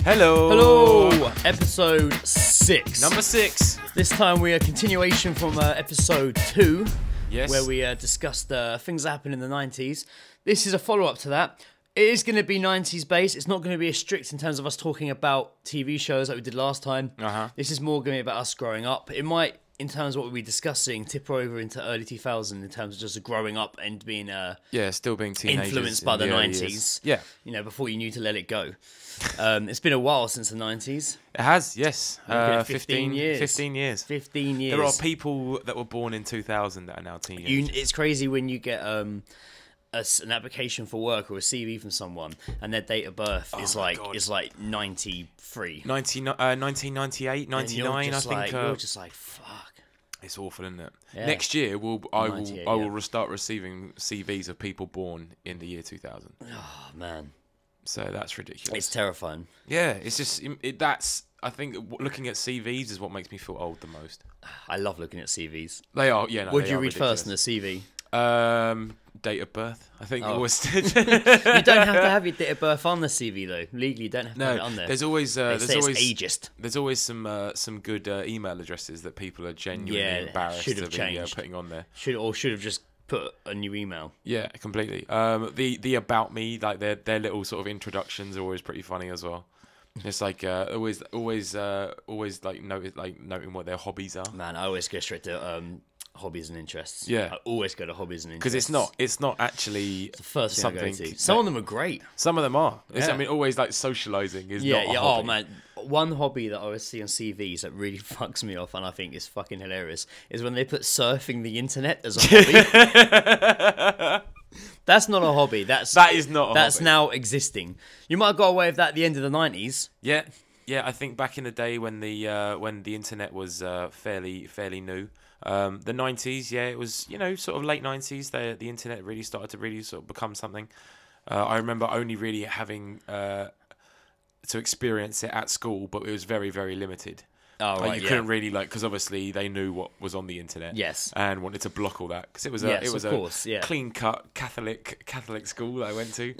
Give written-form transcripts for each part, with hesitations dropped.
Hello. Hello. Episode 6. Number 6. This time we are continuation from episode 2. Yes. Where we discussed things that happened in the 90s. This is a follow-up to that. It is going to be 90s based. It's not going to be as strict in terms of us talking about TV shows like we did last time. This is more going to be about us growing up. It might, in terms of what we'll be discussing, tip over into early 2000 in terms of just growing up and being still being teenagers, influenced by the 90s. Years. Yeah. You know, before you knew to let it go. It's been a while since the 90s. It has, yes. 15 years. 15 years. 15 years. There are people that were born in 2000 that are now teenagers. It's crazy when you get an application for work or a CV from someone and their date of birth is like 93. 1998, 99, I think. You're just like, fuck. It's awful, isn't it? Yeah. Next year, I will start receiving CVs of people born in the year 2000. Oh, man. So that's ridiculous. It's terrifying. Yeah, it's just, I think looking at CVs is what makes me feel old the most. I love looking at CVs. They are, yeah. No, what do you read first in the CV? Date of birth, I think. Was. You don't have to have your date of birth on the CV though. Legally, you don't have to have it on there. There's always ageist. There's always some good email addresses that people are genuinely embarrassed to be putting on there. Should have just put a new email. Yeah, completely. The about me, like their little sort of introductions are always pretty funny as well. It's like always like noting what their hobbies are. Man, I always go straight to hobbies and interests. Yeah, I always go to hobbies and interests because it's not actually it's the first thing I go to. Some of them are great. Some of them are. Yeah. I mean, always like socializing is not a hobby. Oh man, one hobby that I always see on CVs that really fucks me off, and I think is fucking hilarious, is when they put surfing the internet as a hobby. That's not a hobby. That is not. That's hobby. Now existing. You might have got away with that at the end of the 90s. Yeah. I think back in the day when the internet was fairly new. The 90s, it was, sort of late 90s. The internet really started to sort of become something. I remember only really having to experience it at school, but it was very, very limited. Oh, right, you couldn't really because obviously they knew what was on the internet. Yes. And wanted to block all that because it was a clean cut Catholic school that I went to.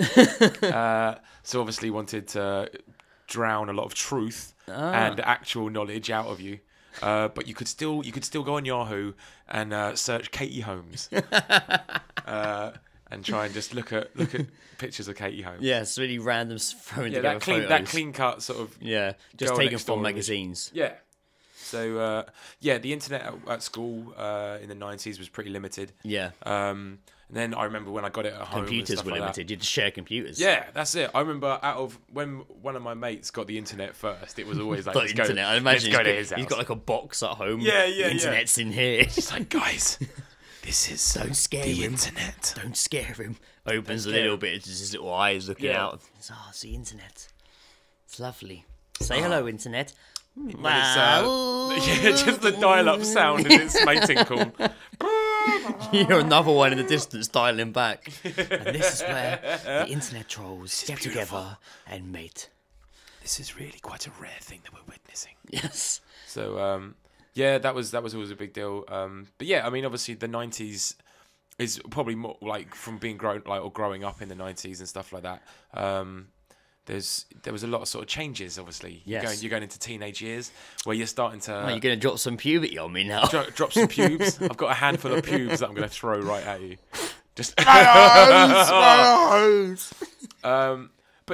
So obviously wanted to drown a lot of truth and actual knowledge out of you. But you could still go on Yahoo and search Katie Holmes. And try and just look at pictures of Katie Holmes. Yeah, it's really random throwing together photos. That clean cut sort of just taken from magazines. Yeah. So the internet at school in the 90s was pretty limited. Yeah. And then I remember when I got it at home. Computers were limited. You had to share computers. Yeah, that's it. I rember when one of my mates got the internet first, it was always like, let's go to his house. He's got like a box at home. Yeah. The internet's in here. It's like, guys, this is don't scare the him. internet. Don't scare him. Opens a little bit, it's just his little eyes looking out. It's the internet. It's lovely. Say hello, internet. Wow. Just the dial-up sound as its mating call. You hear another one in the distance dialing back. And this is where the internet trolls get together and mate. This is really quite a rare thing that we're witnessing. Yes. So, that was always a big deal. But yeah, I mean, obviously the 90s is probably more like from being growing up in the 90s and stuff like that. There was a lot of sort of changes, obviously. Yes. You're going into teenage years where you're starting to... you're going to drop some puberty on me now. Drop some pubes. I've got a handful of pubes that I'm going to throw right at you. Just... But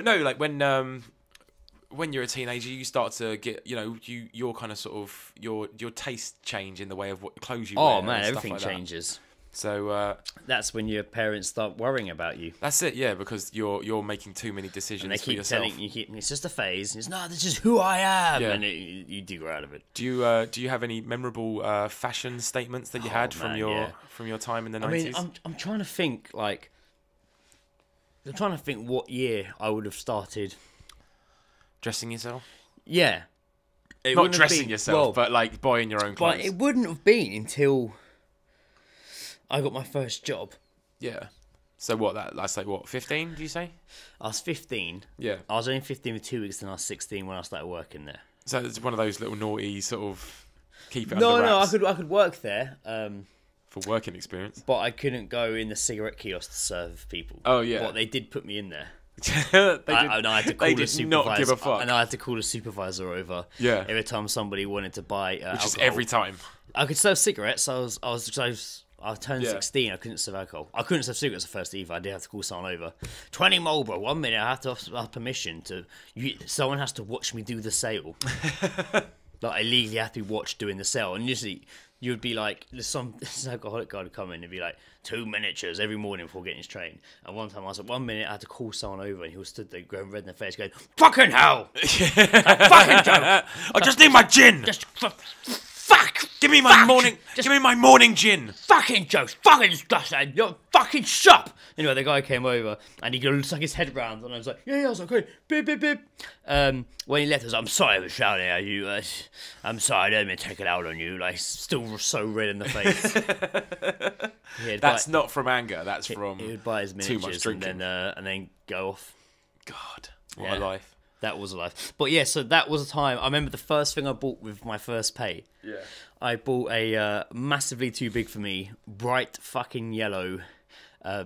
no, like when you're a teenager, you start to get, your kind of sort of, your taste change in the way of what clothes you wear. Oh man, everything changes. So that's when your parents start worrying about you. That's it, yeah, because you're making too many decisions and they keep for yourself. Telling you, it's just a phase. It's this is who I am, yeah. And you do grow out of it. Do you have any memorable fashion statements that you had from your time in the 90s? I mean, I'm trying to think what year I would have started dressing yourself. Yeah, not dressing yourself, but like buying your own clothes. But it wouldn't have been until I got my first job. Yeah. So what? That's like what? 15? Do you say? I was 15. Yeah. I was only 15 for 2 weeks, and I was 16 when I started working there. So it's one of those little naughty sort of keep it under wraps. No, I could work there. For working experience. But I couldn't go in the cigarette kiosk to serve people. Oh yeah. But they did put me in there. I had to call they the did not give a fuck. And I had to call a supervisor over. Yeah. Every time somebody wanted to buy Which alcohol. is every time. I could serve cigarettes. I turned 16. I couldn't serve alcohol. I couldn't serve cigarettes at first either. I did have to call someone over. 20 Marlboro. 1 minute. I have to have permission to. Someone has to watch me do the sale. Like I legally have to be watched doing the sale. And usually you would be like, this alcoholic guy would come in and be like, 2 miniatures every morning before getting his train. And one time I was like, 1 minute, I had to call someone over, and he was stood there going red in the face, going, "Fucking hell! Fucking joke! I just need my gin. Just fuck! Give me my morning gin. Fucking jokes! Fucking disgusting! You're fucking shop!" Anyway, the guy came over and he stuck his head round, and I was like, "Yeah." I was like, "Great, bip bip bip." When he left, I was like, "I'm sorry for shouting at you. I'm sorry, I didn't mean to take it out on you." Like, still so red in the face. That's not from anger. That's from he would buy his too much miniatures drinking. and then go off. God, what a life. That was a life. But yeah, so that was a time. I remember the first thing I bought with my first pay. Yeah. I bought a massively too big for me, bright fucking yellow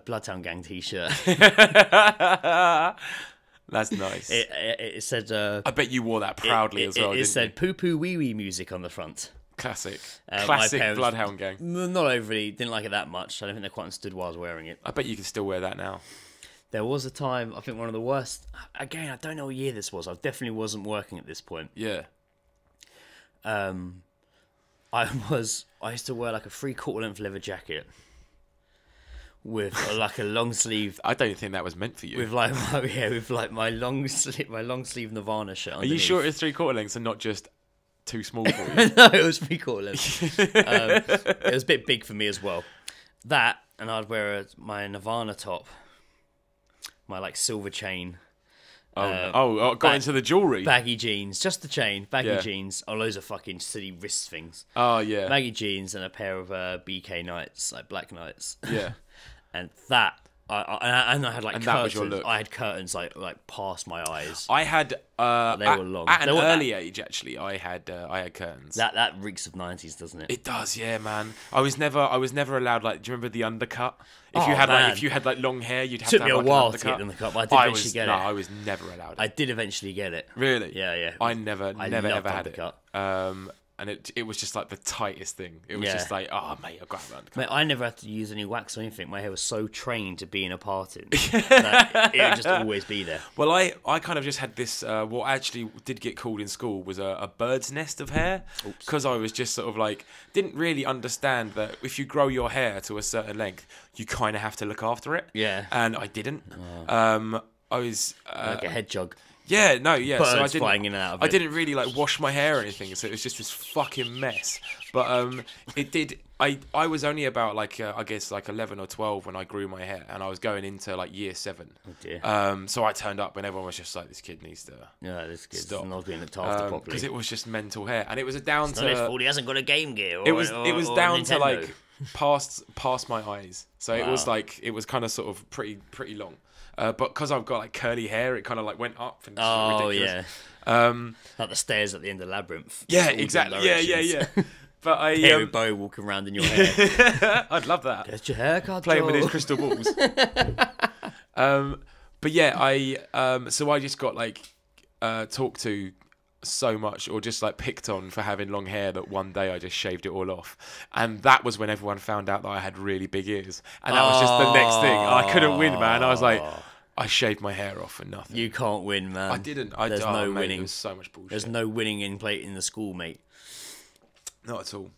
Bloodhound Gang t-shirt. That's nice. It said... I bet you wore that proudly as well, It didn't said you? poo-poo wee-wee music on the front. Classic. My Classic parents- Bloodhound Gang. Not overly. Didn't like it that much. I don't think they quite understood why I was wearing it. I bet you can still wear that now. There was a time, I think one of the worst... Again, I don't know what year this was. I definitely wasn't working at this point. Yeah. I used to wear like a 3/4 length leather jacket with like a long sleeve. I don't think that was meant for you. With like my long sleeve Nirvana shirt. Are you sure it's 3/4 lengths and not just too small for you? No, it was 3/4 length. It was a bit big for me as well. That, and I'd wear my Nirvana top, my like silver chain. Got into the jewellery. Baggy jeans, just the chain, baggy Yeah. jeans, loads of fucking silly wrist things. Oh, yeah. Baggy jeans and a pair of BK Knights, like black Knights. Yeah. And that, I had like And curtains. that was your look. I had curtains like past my eyes. I had they were long. At an They were early age, actually. I had curtains. That reeks of 90s, doesn't it? It does, yeah, man. I was never allowed. Like, do you remember the undercut? If Oh, you had man. if you had like long hair, you'd have Took to me have a like, while an to undercut. get the undercut, but I did eventually get it. I was never allowed it. I did eventually get it. Really? Yeah. I never loved ever had undercut. it. And it was just like the tightest thing. It was just like, oh mate, I've got to have an undercut. Mate, I never had to use any wax or anything. My hair was so trained to be in a parting. That it would just always be there. Well, I kind of just had this, what actually did get called in school was a bird's nest of hair. Because I was just sort of like, didn't really understand that if you grow your hair to a certain length, you kind of have to look after it. Yeah. And I didn't. I was... Like a hedgehog. Yeah, no, yeah. So I Birds didn't, flying in and out of I it. didn't really like wash my hair or anything, so it was just this fucking mess. But it did. I was only about like I guess like 11 or 12 when I grew my hair, and I was going into like year 7. Oh dear. So I turned up and everyone was just like, "This kid needs to Yeah, this kid's stop." not being looked after properly. Because it was just mental hair, and it was down It's not his to fault he hasn't got a Game Gear. Or, it was or down to Nintendo. like past my eyes. So it was Wow. like it was kind of sort of pretty long. But because I've got like curly hair, it kind of like went up. And it's Oh ridiculous. yeah. Like the stairs at the end of Labyrinth. Yeah, All different exactly. directions. Yeah. But Hairy Bow walking around in your hair. I'd love that. Get your haircut. Playing with Joel. his crystal balls. But yeah, so I just got like talked to so much, or just like picked on for having long hair, that one day I just shaved it all off, and that was when everyone found out that I had really big ears, and that was just the next thing. I couldn't win, man. I was like, I shaved my hair off for nothing. You can't win, man. I didn't. There's no mate, winning. It was so much bullshit. There's no winning in the school, mate. Not at all.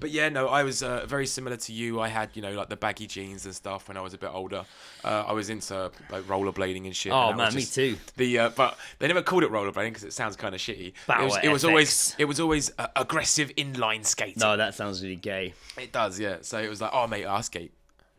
But yeah, no, I was very similar to you. I had, like the baggy jeans and stuff when I was a bit older. I was into like rollerblading and shit. Oh and that man, was just me too. But they never called it rollerblading because it sounds kind of shitty. Bauer It was FX. always aggressive inline skating. No, that sounds really gay. It does, yeah. So it was like, oh mate, I skate.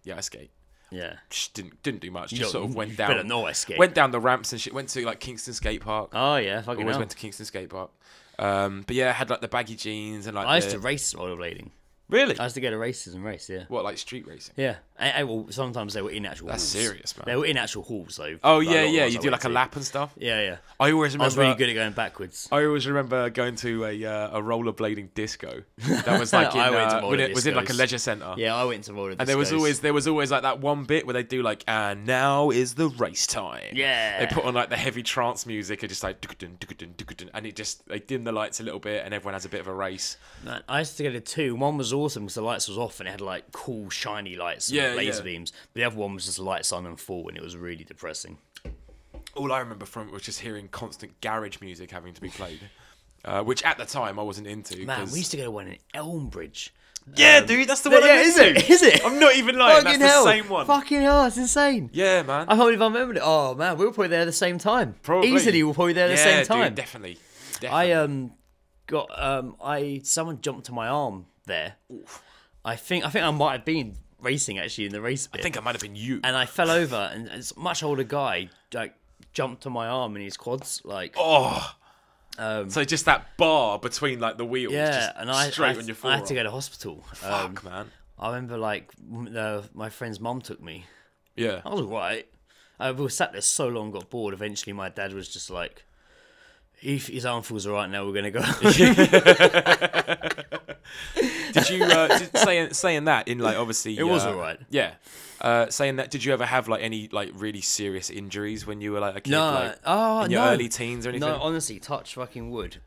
Yeah, I skate. Yeah. Just didn't do much. You Just don't- sort of went you down. better know I skate. Went down the ramps and shit. Went to like Kingston Skate Park. Oh yeah, fucking Always hell. went to Kingston Skate Park. But yeah, I had like the baggy jeans and like. I used to race rollerblading. Really? I used to go to races and race, yeah. What, like street racing? Yeah. Well, sometimes they were in actual halls. That's serious, man. They were in actual halls, though. Oh, yeah. You do like a lap and stuff? Yeah. I always remember... I was really good at going backwards. I always remember going to a rollerblading disco. That was like was in like a leisure centre. Yeah, I went to roller discos. And there was always like that one bit where they do like, and now is the race time. Yeah. They put on like the heavy trance music and just like, and they dim the lights a little bit and everyone has a bit of a race. Man, I used to go to two. One was awesome because the lights was off and it had like cool shiny lights and laser beams. But the other one was just lights on and full, and it was really depressing. All I remember from it was just hearing constant garage music having to be played, which at the time I wasn't into. Man, we used to go to one in Elmbridge. Yeah, dude, that's the one. Yeah, is it? I'm not even lying. That's the same one. Fucking hell, that's insane. Yeah, man. I can't even remember it. Oh man, we were probably there at the same time. Probably. Easily, we were probably there at the same time. Dude, definitely. Someone jumped on my arm there. Oof. I think I might have been racing actually in the race bit. I think I might have been you. And I fell over, and this much older guy like jumped on my arm in his quads, like. Oh. So just that bar between like the wheels, just and straight on your forearm. I had to go to hospital. Fuck, man. I remember like my friend's mum took me. Yeah. I was alright. We were sat there so long, got bored. Eventually, my dad was just like, "If his arm feels alright now, we're gonna go." Did you saying that in like obviously it was alright. Yeah. Saying that, did you ever have like any like really serious injuries when you were like a kid? No. In your early teens or anything? No, honestly, touch fucking wood.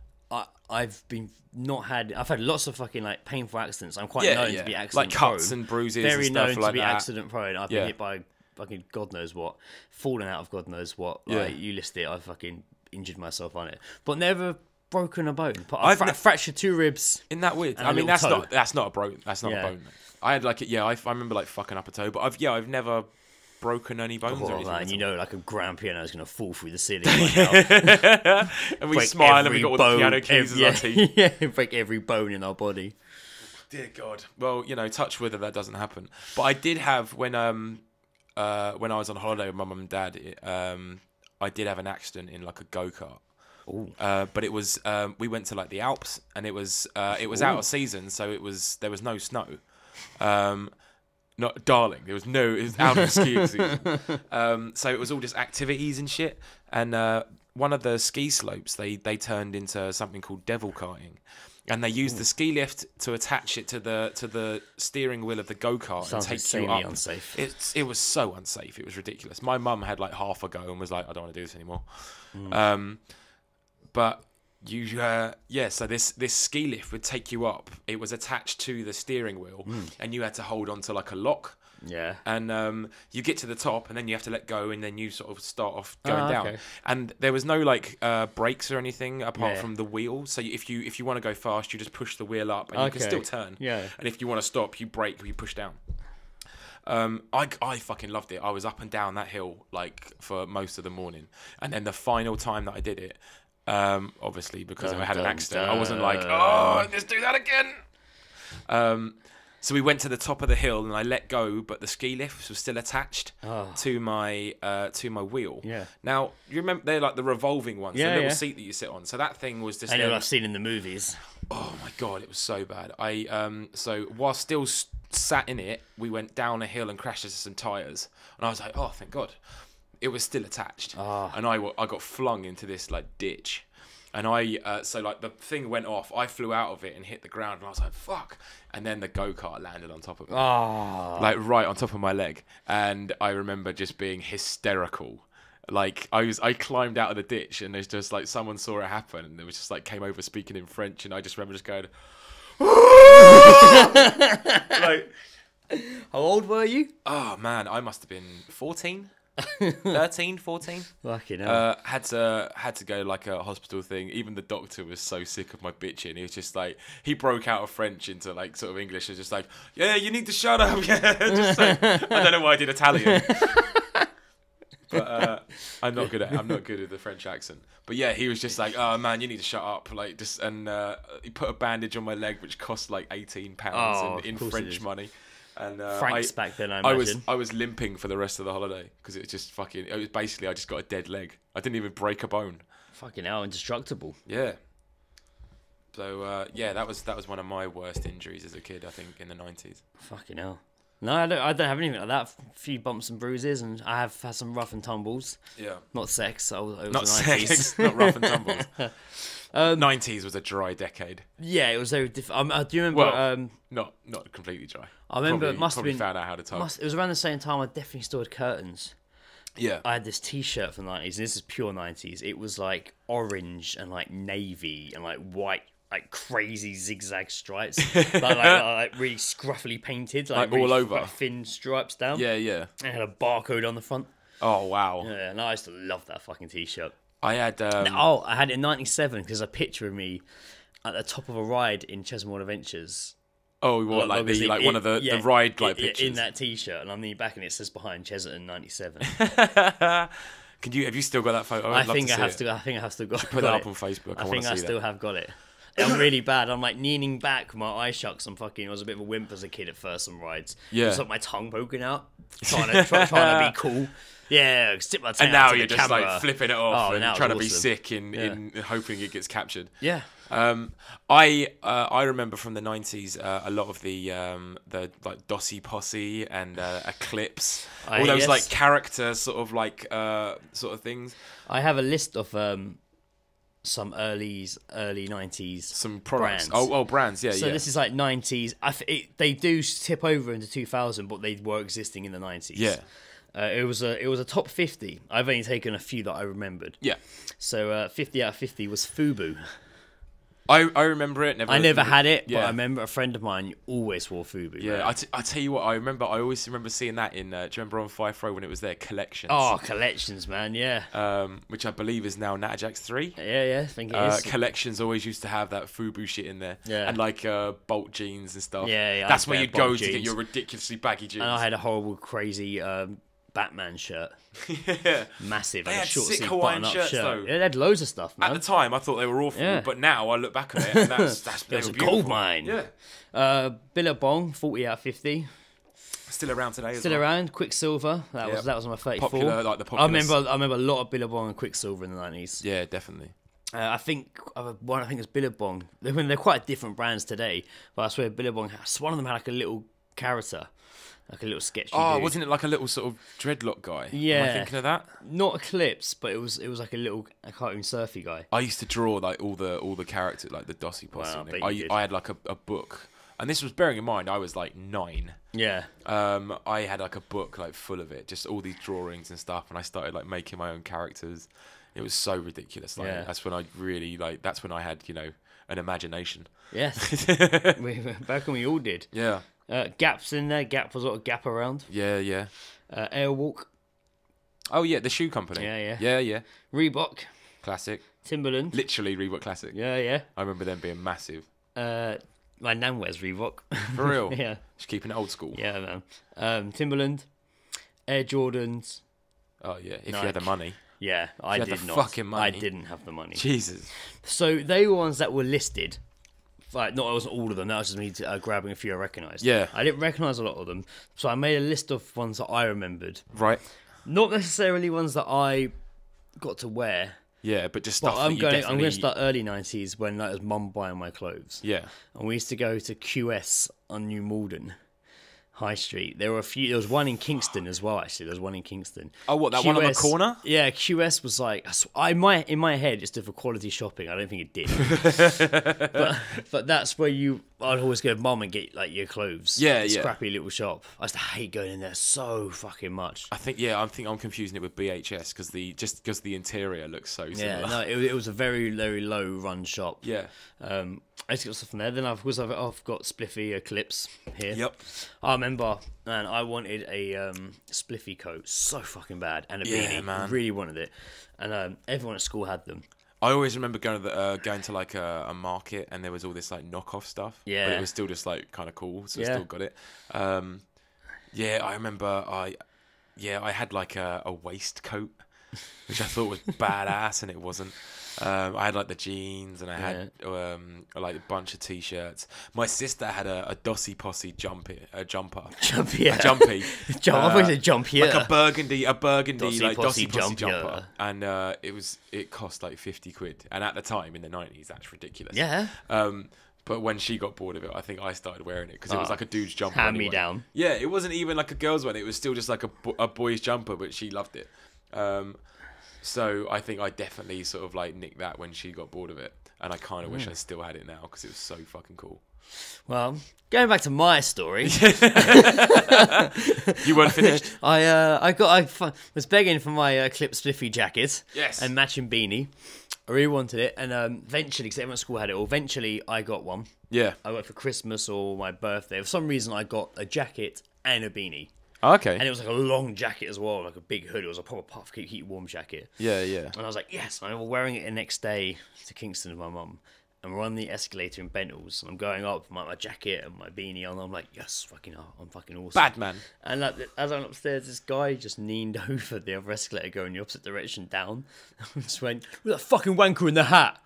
I've had lots of fucking like painful accidents. I'm quite known to be accident like cuts and bruises. Very and stuff known like to be that. accident prone. I've been hit by fucking God knows what, fallen out of God knows what. Like you list it, I fucking injured myself on it, but never broken a bone. But I've fractured 2 ribs. Isn't that weird? I mean, that's not a bone. That's not a bone. I had like I remember like fucking up a toe, but I've never broken any bones or anything. Man, you know, like a grand piano is going to fall through the ceiling right now. And we smile and we got all the piano keys as our teeth. Yeah, break every bone in our body. Dear God. Well, touch wood that doesn't happen. But I did have when I was on holiday with my mum and dad. I did have an accident in like a go-kart. But it was we went to like the Alps and it was out of season, so there was no snow. Not darling. It was out of skiing season. So it was all just activities and shit. And one of the ski slopes they turned into something called devil karting, and they used the ski lift to attach it to the steering wheel of the go-kart and take you up. Unsafe. It was so unsafe. It was ridiculous. My mum had like half a go and was like, I don't want to do this anymore. But so this ski lift would take you up. It was attached to the steering wheel, and you had to hold on to like a lock. Yeah. And you get to the top, and then you have to let go, and then you sort of start off going down. And there was no like brakes or anything apart from the wheel. So if you want to go fast, you just push the wheel up, and you can still turn. Yeah. And if you want to stop, you brake, you push down. I fucking loved it. I was up and down that hill like for most of the morning, and then the final time that I did it. Obviously because I had an accident, I wasn't like, let's do that again. So we went to the top of the hill and I let go, but the ski lift was still attached to my wheel. Yeah. Now you remember they're like the revolving ones, the little seat that you sit on. So that thing was just. I know what I've seen in the movies. Oh my God, it was so bad. So while still sat in it, we went down a hill and crashed into some tyres, and I was like, oh, thank God. It was still attached, and I got flung into this like ditch, and so like the thing went off. I flew out of it and hit the ground, and I was like, "Fuck!" And then the go-kart landed on top of me, like right on top of my leg, and I remember just being hysterical. Like I climbed out of the ditch, and there's just like someone saw it happen, and it was just like came over speaking in French, and I just remember just going, like. How old were you? Oh man, I must have been 14. 13, 14. Fucking hell. Had to go like a hospital thing. Even the doctor was so sick of my bitching. He was just like, he broke out of French into like sort of English. And just like, yeah, you need to shut up. Yeah, just like, I don't know why I did Italian. But I'm not good at the French accent. But yeah, he was just like, oh man, you need to shut up. Like he put a bandage on my leg, which cost like £18 in French money. And Franks back then, I imagine. I was limping for the rest of the holiday because it was basically I just got a dead leg. I didn't even break a bone. Fucking hell, indestructible. Yeah. So that was one of my worst injuries as a kid, I think, in the 90s. Fucking hell. No, I don't have anything like that. A few bumps and bruises, and I have had some rough and tumbles. Yeah. Not sex. It was Not the 90s. sex. Not rough and tumbles. 90s was a dry decade. Yeah, it was very different. I do remember. Well, not completely dry. I remember probably, it must have been. Found out how to type. It was around the same time I definitely stored curtains. Yeah. I had this T-shirt from the 90s. And this is pure 90s. It was like orange and like navy and like white, like crazy zigzag stripes, like really scruffily painted, like really, all over, like thin stripes down. Yeah. It had a barcode on the front. Oh wow. Yeah, and I used to love that fucking T-shirt. I had. I had it in '97 because a picture of me at the top of a ride in Chesmore Adventures. Oh, what, like one of the ride pictures in that T-shirt, and I'm leaning back and it says behind Cheserton '97. Have you still got that photo? I think I have still got. Put that up on Facebook. I think I still have got it. I'm really bad. I'm like leaning back with my eye shucks. I was a bit of a wimp as a kid at first on rides. Yeah. Just like my tongue poking out, trying to be cool. Yeah, stick my tongue and now out to you're the just camera. like flipping it off and trying to be awesome. sick in hoping it gets captured. Yeah. I remember from the 90s a lot of the like Dossie Posse and Eclipse, all those like character sort of things. I have a list of some early 90s some products. Brands. Brands, yeah. So this is like 90s. They do tip over into 2000, but they were existing in the 90s. Yeah. It was a top 50. I've only taken a few that I remembered. Yeah. So 50 out of 50 was Fubu. I remember it. I never had it, but I remember a friend of mine always wore Fubu. Yeah, I tell you what, I always remember seeing that in, do you remember on Fife Row when it was there, Collections? Oh, Collections, man, yeah. Which I believe is now Natjax 3. Yeah, I think it is. Collections always used to have that Fubu shit in there. Yeah. And like Bolt jeans and stuff. Yeah. That's where you'd go to get your ridiculously baggy jeans. And I had a horrible, crazy Batman shirt. Yeah. Massive. They like had a short sick sleeve Hawaiian button-up shirts, shirt. though. Yeah, they had loads of stuff, man. At the time, I thought they were awful, but now I look back on it and that's it was a gold mine. Yeah. Billabong, 40 out of 50. Still around today. Still around. Quicksilver. That was on my 34. Popular, like the I popular. remember a lot of Billabong and Quicksilver in the 90s. Yeah, definitely. I think is Billabong. They're quite different brands today, but I swear Billabong. One of them had like a little character, like a little sketchy. Oh, dude. wasn't it like a little sort of dreadlock guy? Yeah. Am I thinking of that? Not Eclipse, but it was like a cartoon surfy guy. I used to draw like all the characters, like the Dossie Posse. Wow, I had like a book, and this was bearing in mind I was like 9. Yeah. I had like a book like full of it, just all these drawings and stuff, and I started like making my own characters. It was so ridiculous. Like that's when I really that's when I had, an imagination. Yes. Back when we all did. Yeah. Gap's in there. Gap was sort of Gap around. Yeah. Airwalk. Oh yeah, the shoe company. Yeah. Reebok. Classic. Timberland. Literally Reebok Classic. Yeah. I remember them being massive. My nan wears Reebok. For real? Yeah. Just keeping it old school. Yeah, man. Timberland. Air Jordans. Oh yeah, if Nike. you had the money. Yeah, I had did the not. fucking money. I didn't have the money. Jesus. So they were ones that were listed. Like, not, it wasn't all of them. That was just me grabbing a few I recognised. Yeah. I didn't recognise a lot of them. So I made a list of ones that I remembered. Right. Not necessarily ones that I got to wear. Yeah, but just stuff But I'm going to start early 90s when it was mum buying my clothes. Yeah. And we used to go to QS on New Malden High Street. There was one in Kingston as well, actually. There was one in Kingston. Oh, what, that one on the corner? Yeah, QS was like, in my head, just for quality shopping. I don't think it did. but that's where I'd always go to mum and get like your clothes. Yeah. Scrappy little shop. I used to hate going in there so fucking much. I think I'm confusing it with BHS because the interior looks so similar. Yeah, no, it was a very, very low run shop. Yeah. I used to get stuff from there. Then I've got Spliffy Eclipse here. Yep. I remember, man, I wanted a Spliffy coat so fucking bad, and a beanie. Man. I really wanted it, and everyone at school had them. I always remember going to like a market, and there was all this like knockoff stuff. Yeah. But it was still just like kind of cool, so I still got it. I remember I had like a waistcoat, which I thought was badass, and it wasn't. I had like the jeans, and I had like a bunch of t-shirts. My sister had a Dossie Posse jumper. Jump, A yeah. jumpy. I thought you said jump here. Like a burgundy Dossie like Posse Dossie Posse jumper. And it cost like 50 quid. And at the time in the 90s, that's ridiculous. Yeah. But when she got bored of it, I think I started wearing it because it was like a dude's jumper. Hand anyway. me down. Yeah, it wasn't even like a girl's one. It was still just like a boy's jumper, but she loved it. So I think I definitely sort of like nicked that when she got bored of it. And I kind of wish I still had it now because it was so fucking cool. Well, going back to my story. You weren't finished? I was begging for my clip spliffy jacket. Yes. And matching beanie. I really wanted it, and eventually, because everyone at school had it all, eventually I got one. Yeah. I went for Christmas or my birthday. For some reason, I got a jacket and a beanie. Oh, okay. And it was like a long jacket as well, like a big hood. It was a proper puff keep warm jacket. Yeah. And I was like, yes. And I was wearing it the next day to Kingston with my mum. And we're on the escalator in Bentals, and I'm going up with my jacket and my beanie on. And I'm like, yes, I'm fucking awesome. Bad man. And like, as I went upstairs, this guy just leaned over the other escalator going the opposite direction down. And just went, with that fucking wanker in the hat.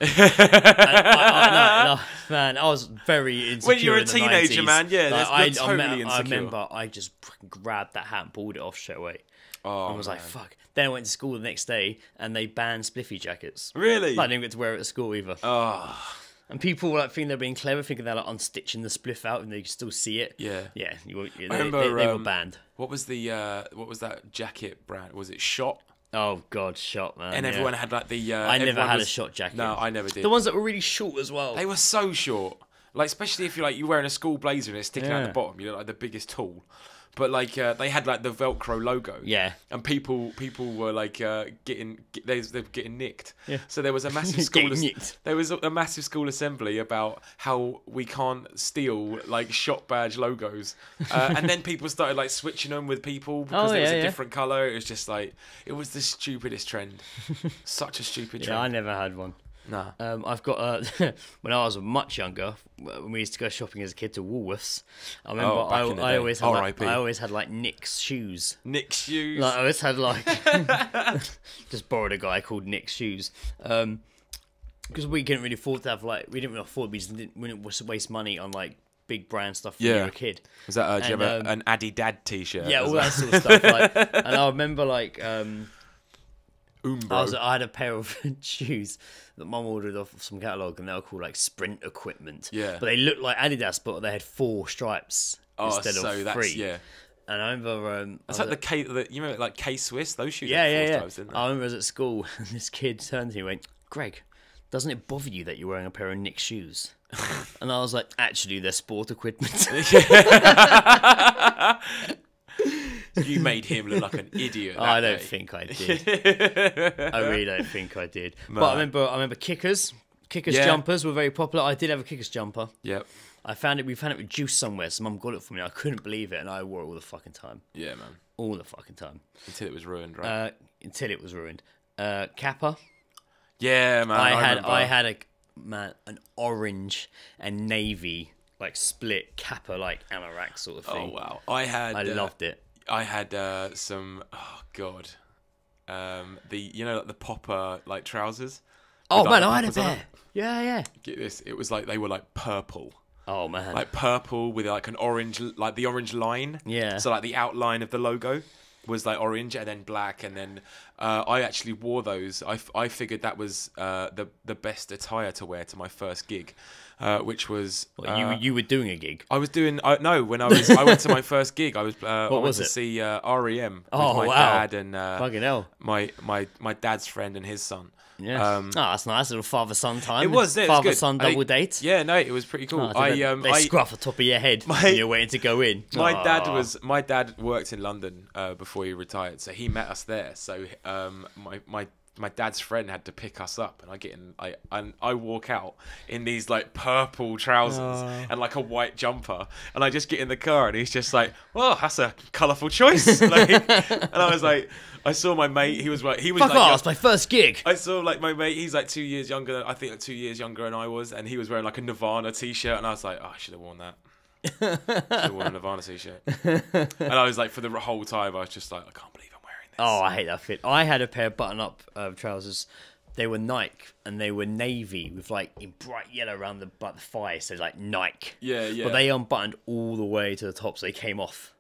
Man, I was very insecure. When you were a teenager, 90s. man, yeah, like, that's totally insecure. I remember I just fucking grabbed that hat and pulled it off straight away. Oh, I was like, fuck. Then I went to school the next day, and they banned spliffy jackets. Really? I didn't get to wear it at school either. Oh. And people were like thinking they're being clever, thinking they're like unstitching the spliff out, and they can still see it. Yeah. Yeah. I remember, they were banned. What was that jacket brand? Was it Shot? Oh god, Shot, man. And everyone had like the. I never had a Shot jacket. No, I never did. The ones that were really short as well. They were so short. Like especially if you're wearing a school blazer and it's sticking out the bottom, you look like the biggest tool. But like they had like the Velcro logo. Yeah. And people were like they were getting nicked. Yeah. So there was a massive school. nicked. There was a massive school assembly about how we can't steal like Shot badge logos, and then people started like switching them with people because there was a different color. It was just like it was the stupidest trend. Such a stupid trend. Yeah, I never had one. Nah. I've got when I was much younger, when we used to go shopping as a kid to Woolworths. I remember I always had like Nick's shoes. Nick's shoes. Like I always had like just borrowed a guy called Nick's shoes. Because we couldn't really afford to have we didn't really afford. We didn't waste money on like big brand stuff when you were a kid. Was that do you have an Addy Dad t-shirt? Yeah, all that sort of stuff. And I remember like. I had a pair of shoes that Mum ordered off of some catalogue, and they were called like Sprint Equipment. Yeah. But they looked like Adidas, but they had 4 stripes instead of 3. Yeah. And I remember... It's like you remember like K-Swiss? Those shoes had 4 stripes, didn't they? I remember I was at school, and this kid turned to me and went, Greg, doesn't it bother you that you're wearing a pair of Nick's shoes? And I was like, actually, they're sport equipment. You made him look like an idiot. I don't think I did. I really don't think I did. Man. But I remember kickers. Kickers jumpers were very popular. I did have a kickers jumper. Yep. We found it reduced somewhere. So Mum got it for me. I couldn't believe it, and I wore it all the fucking time. Yeah, man. All the fucking time. Until it was ruined, right? Kappa. Yeah, man. I had an orange and navy like split Kappa like anorak sort of thing. Oh wow. I loved it. I had some. Oh god, the popper like trousers. Oh with, man, like, I had a pair. Yeah. Get this, it was like they were like purple. Oh man, like purple with like an orange, like the orange line. Yeah. So like the outline of the logo was like orange and then black, and then I actually wore those. I figured that was the best attire to wear to my first gig. Which was you were doing a gig. I was doing when I went to my first gig. I went to see REM with my dad and fucking hell, my dad's friend and his son. Yeah, that's nice, little father-son time. It was father-son double date. Yeah, no, it was pretty cool. They scruff the top of your head when you're waiting to go in. My dad worked in London before he retired, so he met us there. So my dad's friend had to pick us up, and I walk out in these like purple trousers and like a white jumper, and I just get in the car, and he's just like, "Well, that's a colourful choice." And I was like, I saw my mate. He was fuck off, my first gig. I saw like my mate. He's like 2 years younger. I think like 2 years younger than I was, and he was wearing like a Nirvana t-shirt, and I was like, oh, I should have worn that. Should have worn a Nirvana t-shirt. And I was like, for the whole time, I was just like, I can't believe I'm wearing this. Oh, I hate that fit. I had a pair of button-up trousers. They were Nike, and they were navy with like in bright yellow around the thigh, so like Nike. Yeah. But they unbuttoned all the way to the top, so they came off.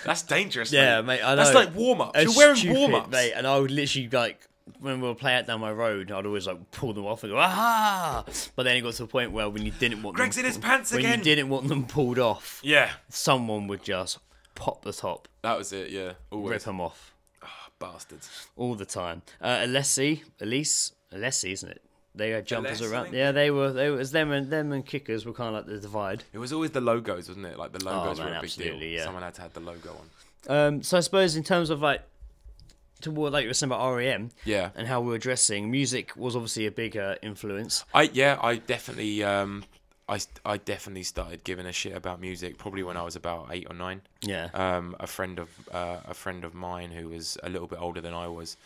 That's dangerous. Yeah, mate. I know. That's like warm up. You're wearing warm ups, mate. And I would literally like when we would play out down my road, I'd always like pull them off and go, aha! But then it got to a point where when you didn't want Greg's them, in his pants again. When you didn't want them pulled off, Yeah. someone would just pop the top, That was it, yeah. Always. rip them off Bastards. all the time. Alessi, isn't it? They had jumpers Alessi, I around. think. Yeah, they were. It was them and Kickers were kind of like the divide. It was always the logos, wasn't it? Like the logos man, were a big deal. absolutely, yeah. Someone had to have the logo on. So I suppose in terms of like, toward like you were saying about REM, Yeah. and how we were dressing, music was obviously a big influence. I definitely I definitely started giving a shit about music probably when I was about 8 or 9. Yeah. A friend of mine who was a little bit older than I was.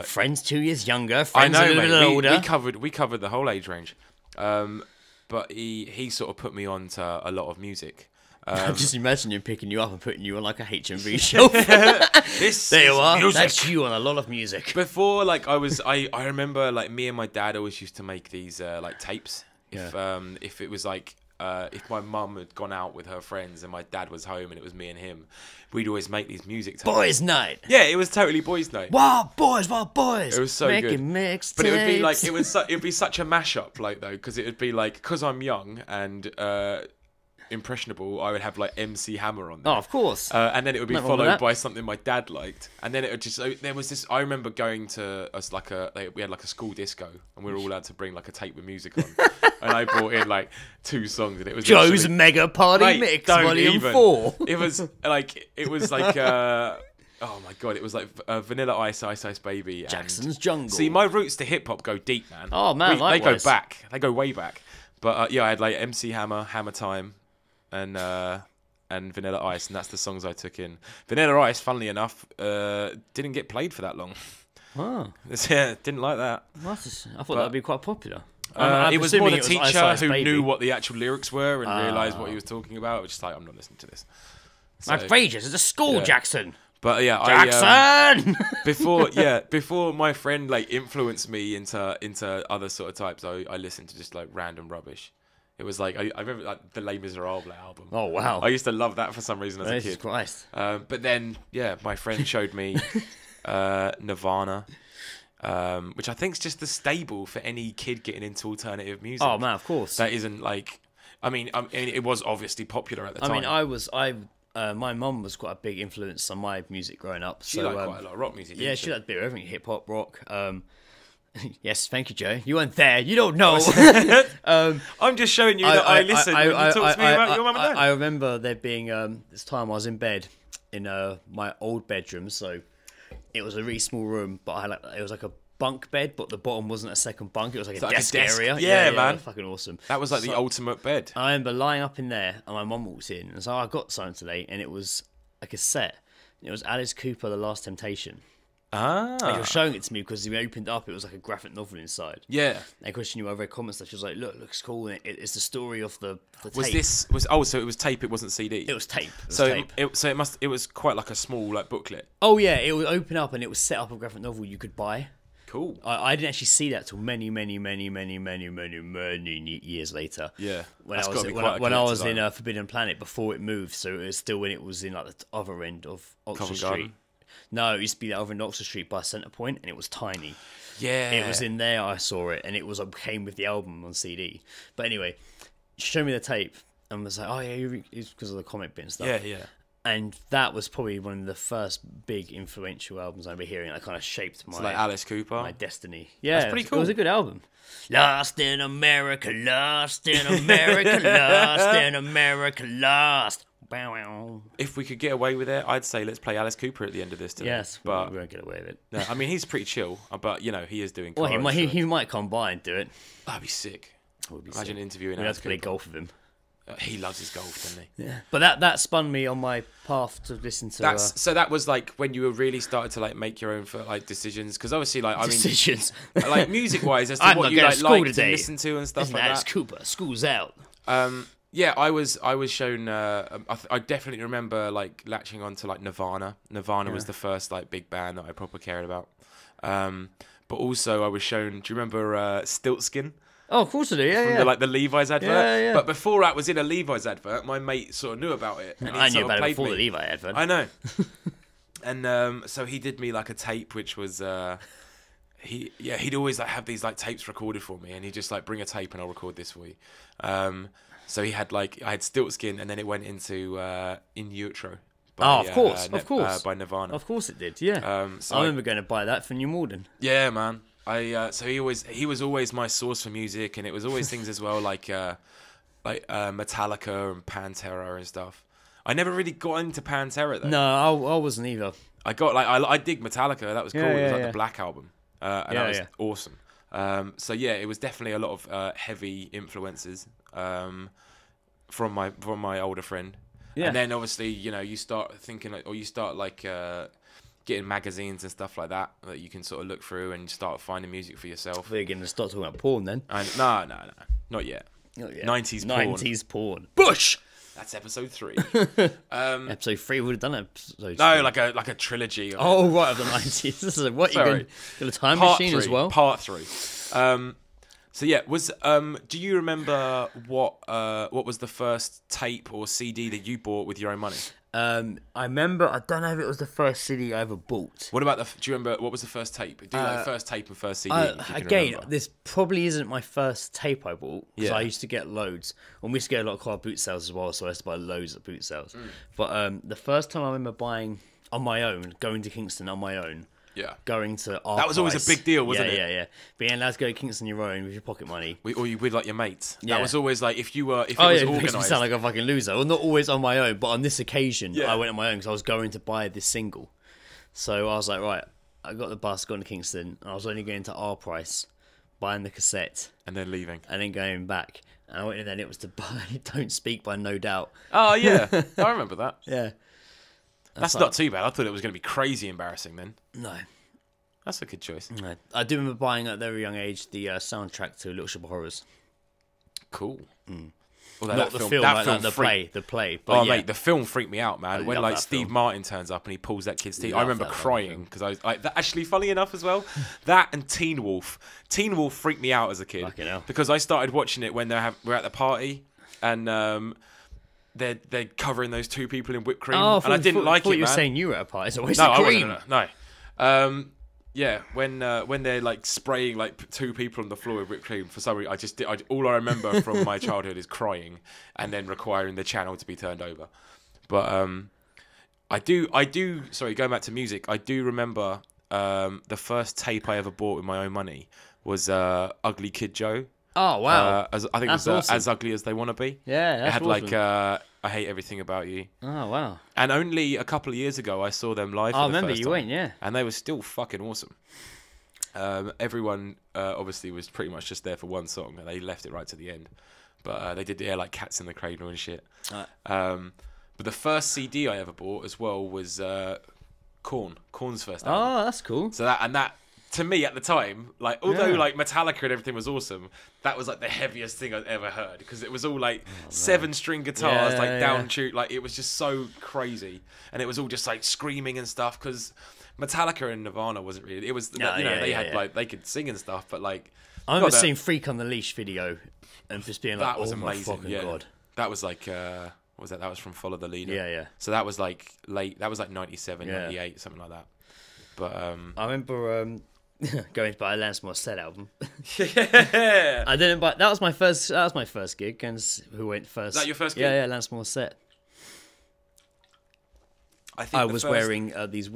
Friends 2 years younger. I Friends know, a little mate. bit older. We covered the whole age range. But he sort of put me on to a lot of music. Just imagine him picking you up and putting you on like a HMV shelf. There you are. Music. That's you on a lot of music. Before, like I remember like me and my dad always used to make these like tapes. If it was like if my mum had gone out with her friends and my dad was home and it was me and him, we'd always make these music tapes. Boys' night. Yeah, it was totally boys' night. Wild boys. It was so Making good. Mixed But it would be like tapes. it'd be such a mashup, like though, because it would be like because I'm young and impressionable, I would have like MC Hammer on there. Oh, of course. And then it would be Nothing wrong with followed that. by something my dad liked, and then it would just there was this. I remember going to us we had like a school disco, and we were all allowed to bring like a tape with music on, and I brought in like 2 songs, and it was Joe's literally- Mega Party Mate, Mix, don't Volume even. 4. It was like oh my god, it was like Vanilla Ice, Ice Ice Baby, and Jackson's Jungle. See, my roots to hip hop go deep, man. Oh, man, they go likewise. back. They go way back. But yeah, I had like MC Hammer, Hammer Time, and Vanilla Ice, and that's the songs I took in. Vanilla Ice, funnily enough, didn't get played for that long. Oh, Yeah, didn't like that. I thought that'd be quite popular. It was more the Ice teacher Ice who Baby. knew what the actual lyrics were and realised what he was talking about. Which is like, I'm not listening to this. So, Outrageous! It's a school, yeah. Jackson. But yeah, Jackson. before my friend like influenced me into other sort of types, I listened to just like random rubbish. It was like I remember like the Les Miserables album. Oh wow! I used to love that for some reason as a Jesus kid. Christ! But then my friend showed me Nirvana, which I think is just the stable for any kid getting into alternative music. Oh man, of course. That isn't like, I mean, it was obviously popular at the time. I mean, my mum was quite a big influence on my music growing up. She liked quite a lot of rock music. Yeah, she liked a bit of everything, hip hop, rock. Yes, thank you, Joe. You weren't there. You don't know. I'm just showing you that I listen when you talk to me about your mum and dad. I remember there being this time I was in bed in my old bedroom, so it was a really small room, but it was like a bunk bed, but the bottom wasn't a second bunk. It was like a desk area. Yeah, man. Fucking awesome. That was like the ultimate bed. I remember lying up in there, and my mum walked in, and so I got something today, and it was a cassette. It was Alice Cooper, The Last Temptation. And she was showing it to me because we opened it up, it was like a graphic novel inside. Yeah. And question you, I read comments that she was like, "Look, looks cool." And it's the story of the Was tape. so it was tape, it wasn't CD. It was tape. It was quite like a small like booklet. Oh yeah, it would open up and it was set up a graphic novel you could buy. Cool. I didn't actually see that till many years later. Yeah. When I was in Forbidden Planet before it moved, so it was still when it was in like the other end of Oxford Covent Street. Garden. No, it used to be that over in Oxford Street by Centre Point, and it was tiny. Yeah. It was in there, I saw it, and it came with the album on CD. But anyway, she showed me the tape, and was like, oh yeah, it's because of the comic bit and stuff. Yeah, yeah. And that was probably one of the first big influential albums I remember hearing. That kind of shaped my like Alice Cooper. my destiny. Yeah, That's pretty cool. It was a good album. Lost in America, lost in America, lost in America, lost. If we could get away with it, I'd say let's play Alice Cooper at the end of this today. Yes, but we won't get away with it. no, I mean he's pretty chill, but you know he is doing. Well, chorus, he might come by and do it. That'd be sick. Would be Imagine sick. interviewing We'd have Alice to play Cooper. golf with him. He loves his golf, doesn't he? Yeah, but that spun me on my path to listen to So that was like when you were really started to like make your own like decisions, because obviously like decisions. like music wise as to I'm what not you going like to school liked today. and listen to and stuff Isn't like Alice that. Cooper? School's out. Yeah, I was shown. I definitely remember like latching on to like Nirvana. Nirvana was the first like big band that I proper cared about. But also I was shown. Do you remember Stiltskin? Oh, of course I do. Yeah, From the Levi's advert. Yeah. But before that was in a Levi's advert, my mate sort of knew about it. And I he knew sort of about it played before me. the Levi advert. I know. And so he did me like a tape, which was he'd always like have these like tapes recorded for me, and he'd just like bring a tape and I'll record this for you. So he had like I had Stiltskin, and then it went into In Utero. Of course, by Nirvana. Of course it did. Yeah. So I remember going to buy that for New Malden. Yeah, man. So he was always my source for music, and it was always things as well like Metallica and Pantera and stuff. I never really got into Pantera though. No, I wasn't either. I got I dig Metallica. That was cool. It was like the Black Album, and that was awesome. So yeah, it was definitely a lot of heavy influences from my older friend. Yeah. And then obviously you start thinking or you start getting magazines and stuff like that you can sort of look through and start finding music for yourself. We're going to start talking about porn then. No, not yet. 90s porn. Bush. That's episode 3. Episode 3 would have done episode 3. No, like a trilogy. Right, of the 90s. This is what you got a time machine as well. Part 3. So yeah, do you remember what was the first tape or CD that you bought with your own money? I remember. I don't know if it was the first CD I ever bought. What about do you remember what was the first tape? First tape and first CD. Again, this probably isn't my first tape I bought because I used to get loads. And we used to get a lot of car boot sales as well, so I used to buy loads of boot sales. But the first time I remember buying on my own, going to Kingston on my own. Yeah, going to our that was always a big deal, wasn't it? Yeah. Being allowed to go to Kingston your own with your pocket money, or you with like your mates. Yeah. That was always like if it was it organised. Makes me sound like a fucking loser. Well, not always on my own, but on this occasion, I went on my own because I was going to buy this single. So I was like, right, I got the bus, going to Kingston, and I was only going to our price, buying the cassette, and then leaving, and then going back. And I went in, and it was to buy "Don't Speak" by No Doubt. Oh yeah, I remember that. Yeah, that's not too bad. I thought it was going to be crazy embarrassing then. No. That's a good choice. No. I do remember buying at a very young age the soundtrack to Little Shop of Horrors. Cool. Well, not the film, the play. But mate, the film freaked me out, man. When Steve Martin turns up and he pulls that kid's teeth, I remember crying because I was like, actually, funny enough as well, that and Teen Wolf. Teen Wolf freaked me out as a kid because I started watching it when we're at the party and they're covering those two people in whipped cream, and I didn't like it. You were saying you were at a party, so I wasn't. No. Yeah, when they're like spraying like two people on the floor with whipped cream, for some reason all I remember from my childhood is crying and then requiring the channel to be turned over. But I do. Sorry, going back to music, I do remember the first tape I ever bought with my own money was Ugly Kid Joe. Oh wow! I think that's it was awesome. As Ugly as They Want to Be. Yeah, that's it had awesome. I Hate Everything About You. Oh wow! And only a couple of years ago I saw them live. I remember you went, yeah. And they were still fucking awesome. Everyone obviously was pretty much just there for one song, and they left it right to the end. But they did like Cats in the Cradle and shit. But the first CD I ever bought as well was Korn. Korn's first album. Oh, that's cool. So that to me at the time, like although like Metallica and everything was awesome, that was like the heaviest thing I'd ever heard because it was all like 7-string guitars, down tuned, like it was just so crazy, and it was all just like screaming and stuff because Metallica and Nirvana wasn't really. It was they had like they could sing and stuff, but like I remember seeing Freak on the Leash video and just being like, that was amazing. My fucking god. That was like what was that? That was from Follow the Leader. Yeah. So that was like late. That was like 97, 98, something like that. But I remember going to buy a Lance Morissette album. Yeah. I didn't buy. That was my first gig. And who went first? Is that your first gig? Yeah, Lance Morissette. I was wearing these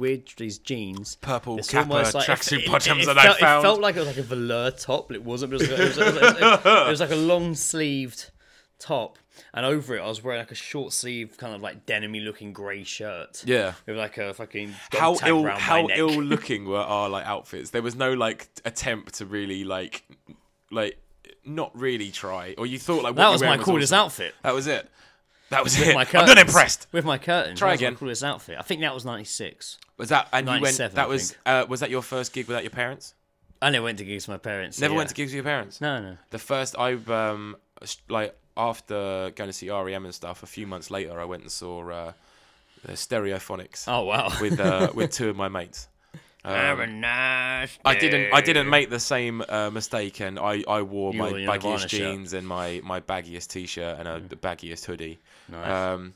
jeans, purple Kappa tracksuit bottoms that I found. It felt like it was like a velour top, but it wasn't. It was like a long sleeved top, and over it I was wearing like a short sleeve kind of like denim-y looking grey shirt. Yeah, with like a fucking how ill looking were our like outfits. There was no like attempt to really like not really try, or you thought like what that was my coolest outfit. That was it. That was it. I'm not impressed. With my curtains. Try again. My coolest outfit. I think that was 96. Was that? And you went. That was. Was that your first gig without your parents? I never went to gigs with my parents. Never went to gigs with your parents. No. The first like after going to see REM and stuff, a few months later, I went and saw the Stereophonics. Oh wow! With two of my mates. Have a nice day. I didn't make the same mistake, and I wore my baggiest jeans and my baggiest t-shirt and the baggiest hoodie. Nice.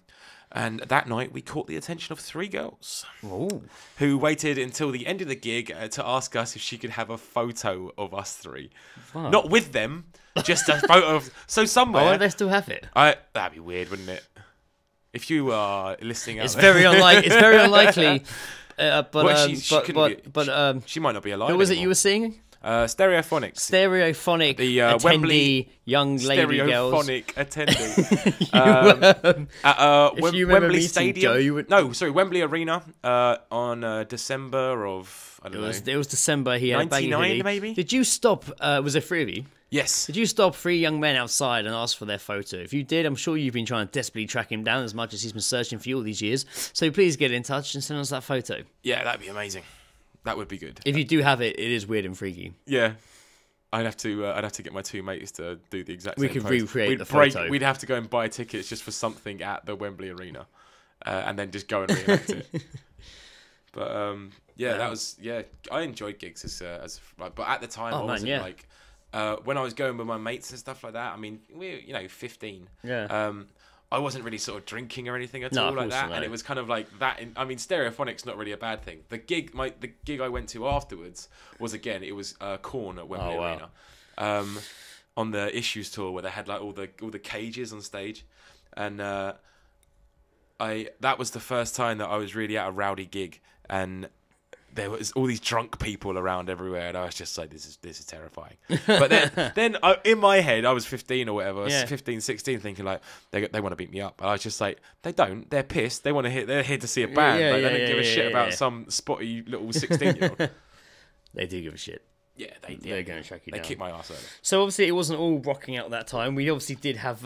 And that night, we caught the attention of 3 girls. Ooh. Who waited until the end of the gig to ask us if she could have a photo of us 3. Wow. Not with them, just a photo of... So somewhere... Why would they still have it? That'd be weird, wouldn't it? If you are listening out It's there. very unlikely. It's very unlikely. She might not be alive. Who was it anymore. you were singing? Stereophonics. Stereophonic The attendee Wembley young lady girls. Stereophonic attendee. If you remember Wembley meeting Stadium. Joe, you would... No, sorry, Wembley Arena on December of, I don't know. It was December. He had a baggy 99 hoodie. maybe? Did you stop? Was there 3 of you? Yes. Did you stop 3 young men outside and ask for their photo? If you did, I'm sure you've been trying to desperately track him down as much as he's been searching for you all these years. So please get in touch and send us that photo. Yeah, that'd be amazing. That would be good. If you do have it, it is weird and freaky. Yeah. I'd have to get my 2 mates to do the exact We same could pose. recreate the photo. We'd have to go and buy tickets just for something at the Wembley Arena, and then just go and reenact it. But yeah, that was I enjoyed gigs as but at the time I wasn't like when I was going with my mates and stuff like that. I mean, we 15. Yeah. I wasn't really sort of drinking or anything at No, all of like course that, not. and it was kind of like that. I mean, Stereophonic's not really a bad thing. The gig I went to afterwards was Korn at Wembley Arena, on the Issues tour where they had like all the cages on stage, and that was the first time that I was really at a rowdy gig, and there was all these drunk people around everywhere, and I was just like, this is terrifying. But then in my head, I was 15 or whatever, 15, 16, thinking like, they want to beat me up. And I was just like, they don't. They're pissed. They're here to see a band. They don't give a shit about some spotty little 16-year-old. They do give a shit. Yeah, They're going to track you down. They kick my ass over. So obviously it wasn't all rocking out that time. We obviously did have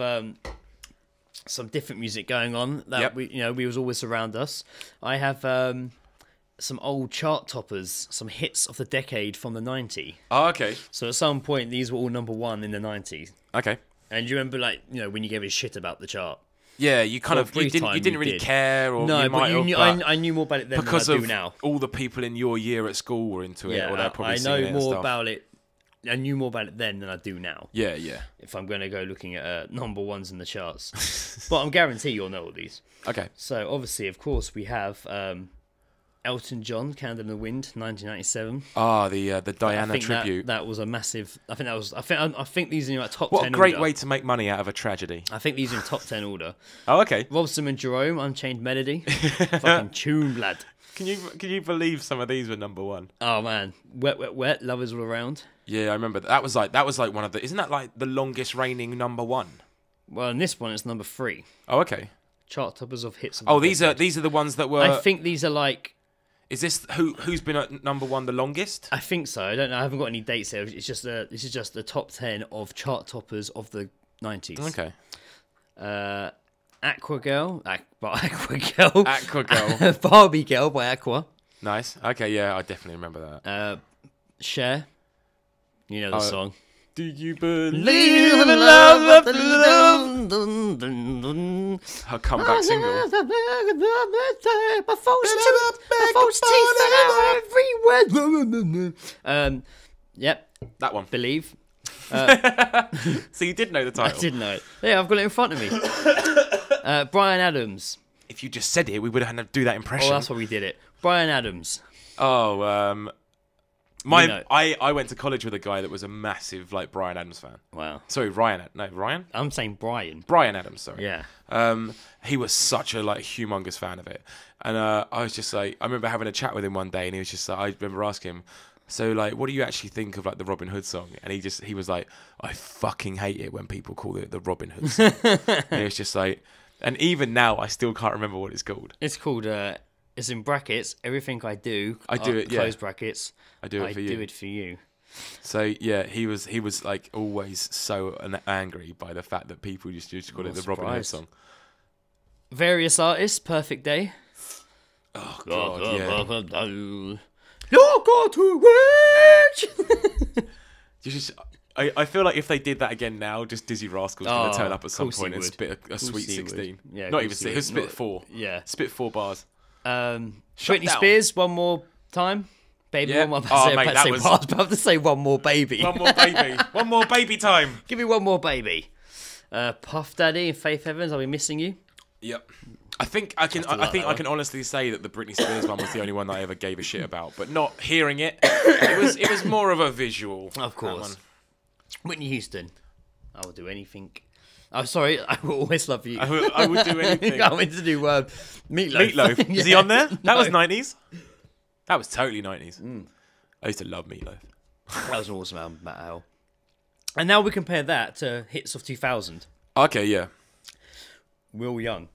some different music going on that we was always around us. I have some old chart toppers, some hits of the decade from the 90s. Oh, okay. So at some point these were all number 1 in the 90s. Okay. And you remember when you gave a shit about the chart? Yeah, you kind of you didn't really care, or no, you might but have, I knew more about it then because than I do of now. all the people in your year at school were into it, Yeah, or they're probably I singing know it more and stuff. about it. I knew more about it then than I do now. Yeah, yeah. If I'm going to go looking at number 1s in the charts, but I'm guarantee you'll know all these. Okay. So obviously, of course, we have Elton John, "Candle in the Wind," 1997. Ah, the Diana tribute. That was a massive. I think these are in like top 10. What a great order. way to make money out of a tragedy. I think these are in top 10 order. Oh, okay. Robson and Jerome, "Unchained Melody." Fucking tune, lad. Can you believe some of these were number 1? Oh man, "Wet, Wet, Wet," "Lovers All Around." Yeah, I remember that. That was like one of the. Isn't that like the longest reigning number 1? Well, in this one, it's number 3. Oh, okay. Chart toppers of hits. Oh, these are the ones that were. I think these are like. Is this who's been at number 1 the longest? I think so. I don't know. I haven't got any dates here. It's just this is just the top 10 of chart toppers of the 90s. Okay. Aqua Girl, Aqua Girl, Aqua Girl, Barbie Girl by Aqua. Nice. Okay, yeah, I definitely remember that. Cher, you know the song. Do you believe Leave in love love? Her comeback single. My false teeth are everywhere. Yep. That one. Believe. So you did know the title. I didn't know it. Yeah, I've got it in front of me. Bryan Adams. If you just said it, we would have had to do that impression. Oh, that's why we did it. Bryan Adams. Oh, know. I went to college with a guy that was a massive Bryan Adams fan. Wow. Sorry, Ryan? I'm saying Brian. Bryan Adams, sorry. Yeah. He was such a humongous fan of it. And I was just I remember having a chat with him one day, and he was just I remember asking him, so what do you actually think of the Robin Hood song? And he was like, I fucking hate it when people call it the Robin Hood song. And it was just and even now I still can't remember what it's called. It's called it's in brackets, everything I do it, close brackets, I do it for you. So yeah, he was always so angry by the fact that people just used to call it the Robin Hood song. Various artists, Perfect Day. Oh god, yeah. You're going to win. I feel like if they did that again now, just Dizzy Rascal's going to turn up at some point and spit a sweet 16. Yeah, not even he'll spit 4. Yeah, spit 4 bars. Britney Spears, One More Time, Baby. Yeah. One more. I was about to say One More Baby. One more baby. One more baby time. Give me One More Baby. Puff Daddy and Faith Evans, I'll be missing you. Yep. I think I can honestly say that the Britney Spears one was the only one that I ever gave a shit about, but not hearing it. It was more of a visual. Of course. Whitney Houston. I will do anything. Oh, sorry. I will always love you. I would do anything. I went to do Meatloaf. Meatloaf. Is he on there? That was 90s. That was totally 90s. I used to love Meatloaf. That was an awesome album, Matt Howell. And now we compare that to hits of 2000. Okay, yeah. Will Young.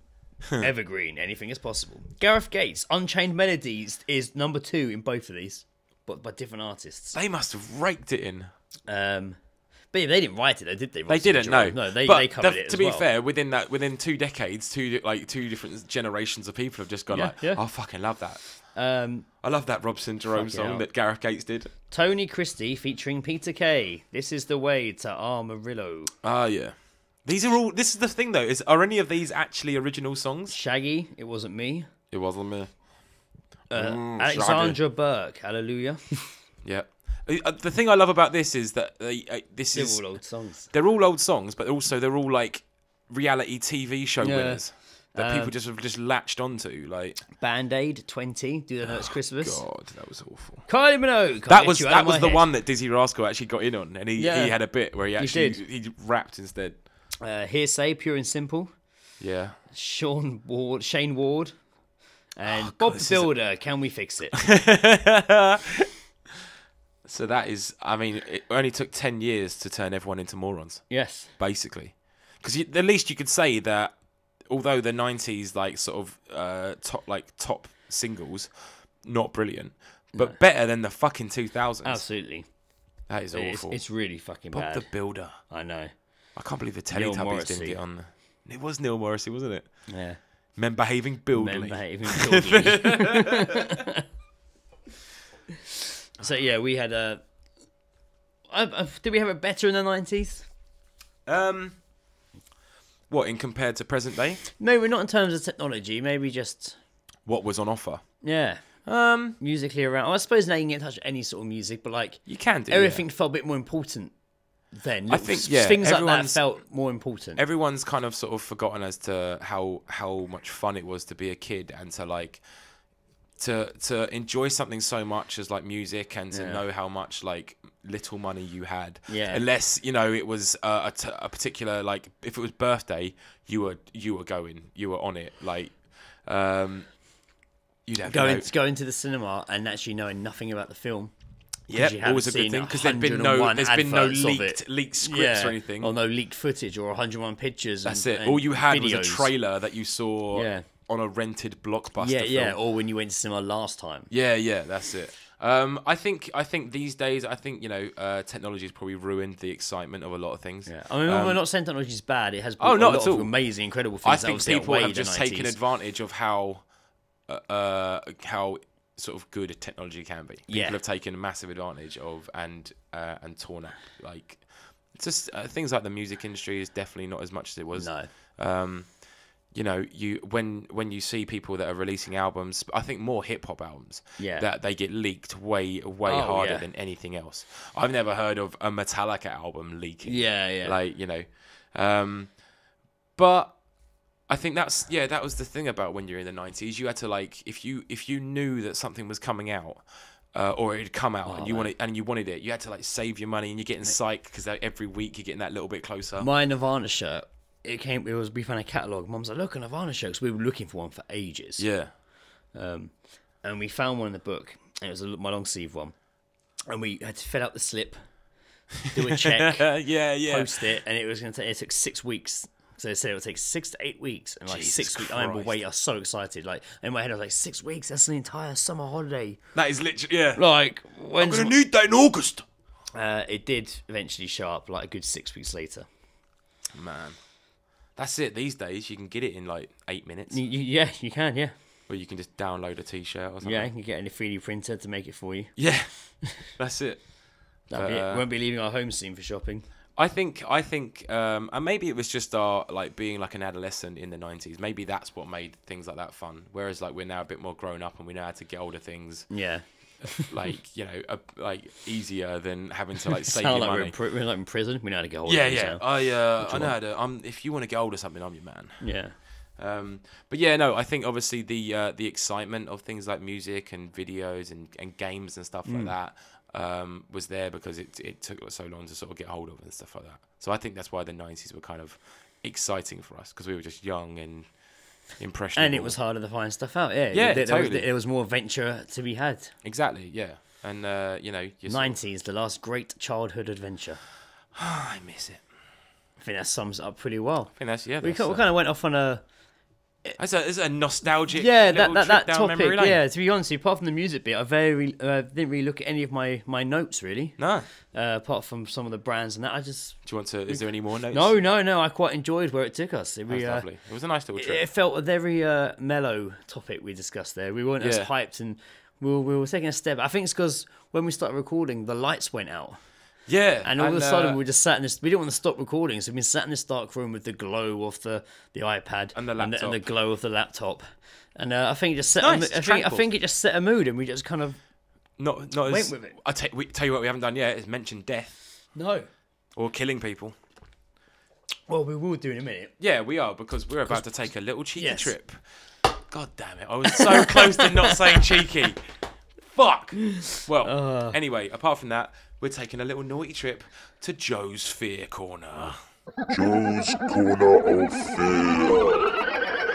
Evergreen. Anything is possible. Gareth Gates. Unchained Melodies is number 2 in both of these, but by different artists. They must have raked it in. But yeah, they didn't write it, though, did they? They didn't, no. No, they covered it as well. To be fair, within 2 decades, two different generations of people have just gone I fucking love that. I love that Robson Jerome song that Gareth Gates did. Tony Christie featuring Peter Kay. This is the way to Amarillo. Ah, yeah. This is the thing though. Are any of these actually original songs? Shaggy, It Wasn't Me. It wasn't me. Alexandra Burke, Hallelujah. Yeah. The thing I love about this is that they're all old songs. They're all old songs, but also they're all like reality TV show winners that people just latched onto. Like Band-Aid 20. Do they know it's Christmas? God, that was awful. Kylie Minogue. That was the one that Dizzy Rascal actually got in on, and he had a bit where he rapped instead. Hearsay, Pure and Simple. Yeah. Shane Ward. And Bob the Builder, Can We Fix It? So that is, I mean, it only took 10 years to turn everyone into morons. Yes. Basically. Because at least you could say that although the 90s, like, sort of top singles, not brilliant, but better than the fucking 2000s. Absolutely. That is awful. It's really fucking bad. Bob the Builder. I know. I can't believe the Teletubbies didn't get on. It was Neil Morrissey, wasn't it? Yeah. Men Behaving Buildly. Men Behaving Buildly. So yeah, we had did we have it better in the 90s? What, in compared to present day? Maybe not in terms of technology. Maybe just what was on offer. Yeah. Musically around. Well, I suppose now you can get in touch with any sort of music, but like you can do everything felt a bit more important then. I think things like that felt more important. Everyone's kind of sort of forgotten as to how much fun it was to be a kid and to like to enjoy something so much as like music and to know how much like little money you had. Yeah. Unless it was a particular, like if it was birthday, you were on it. Like you'd have going to the cinema and actually knowing nothing about the film. Yeah, always a good thing because there's been no leaked scripts or anything, or no leaked footage or 101 pictures. That's it. All you had was a trailer that you saw on a rented Blockbuster film. Or when you went to cinema last time. Yeah, that's it. I think these days, technology has probably ruined the excitement of a lot of things. Yeah, I mean, we're not saying technology is bad. It has brought a lot of amazing, incredible things. I think people have just taken advantage of how sort of good technology can be. People have taken massive advantage of and torn up. Like it's just things like the music industry is definitely not as much as it was. No. When you see people that are releasing albums, I think more hip hop albums, that they get leaked way harder than anything else. I've never heard of a Metallica album leaking. Yeah. Like but I think that was the thing about when you're in the 90s. You had to like if you knew that something was coming out. Or it had come out and you wanted it. You had to like save your money and you're getting psyched because every week you're getting that little bit closer. My Nirvana shirt. We found a catalogue. Mum's like, look, a Nirvana shirt, because we were looking for one for ages. Yeah. And we found one in the book, and it was my long sleeve one. And we had to fill out the slip, do a check, post it, and it took 6 weeks. So they said it would take 6 to 8 weeks, and like Jesus 6 weeks. I remember I was so excited. Like in my head, I was like, 6 weeks. That's the entire summer holiday. That is literally Like I'm gonna need that in August. It did eventually show up like a good 6 weeks later. Man. That's it. These days, you can get it in like 8 minutes. You can, yeah. Or you can just download a T-shirt or something. Yeah, you can get a 3D printer to make it for you. Yeah, that's it. We won't be leaving our home soon for shopping. I think, and maybe it was just our like being like an adolescent in the 90s. Maybe that's what made things like that fun. Whereas like we're now a bit more grown up and we know how to get older things. Yeah. Like like easier than having to like save your money. We're like in prison. We know how to get older. Yeah. I know how to. If you want to get older, something, I'm your man. Yeah. But yeah, no, I think obviously the excitement of things like music and videos and games and stuff like that was there because it took so long to sort of get hold of and stuff like that. So I think that's why the 90s were kind of exciting for us because we were just young and impressionable. And it was harder to find stuff out. Yeah, totally. There was more venture to be had. Exactly, yeah. And, 90s, the last great childhood adventure. I miss it. I think that sums it up pretty well. I think that's, yeah. We kind of went off on a... It's a nostalgic that trip down topic, memory lane. yeah, to be honest, apart from the music bit, I didn't really look at any of my notes, really. No. Apart from some of the brands and that, I just... Do you want to... Is there any more notes? No, I quite enjoyed where it took us. That was lovely. It was a nice little trip. It felt a very mellow topic we discussed there. We weren't as hyped and we were taking a step. I think it's because when we started recording, the lights went out. Yeah. And all of a sudden, we just sat in this... We didn't want to stop recording, so we've been sat in this dark room with the glow of the iPad and the laptop. And the glow of the laptop. And I think it just set... Nice, I think it just set a mood, and we just kind of went with it. Tell you what we haven't done yet is mention death. No. Or killing people. Well, we will do in a minute. Yeah, we are, because we're about to take a little cheeky trip. God damn it. I was so close to not saying cheeky. Fuck. Well, anyway, apart from that, we're taking a little naughty trip to Joe's Fear Corner. Joe's Corner of Fear.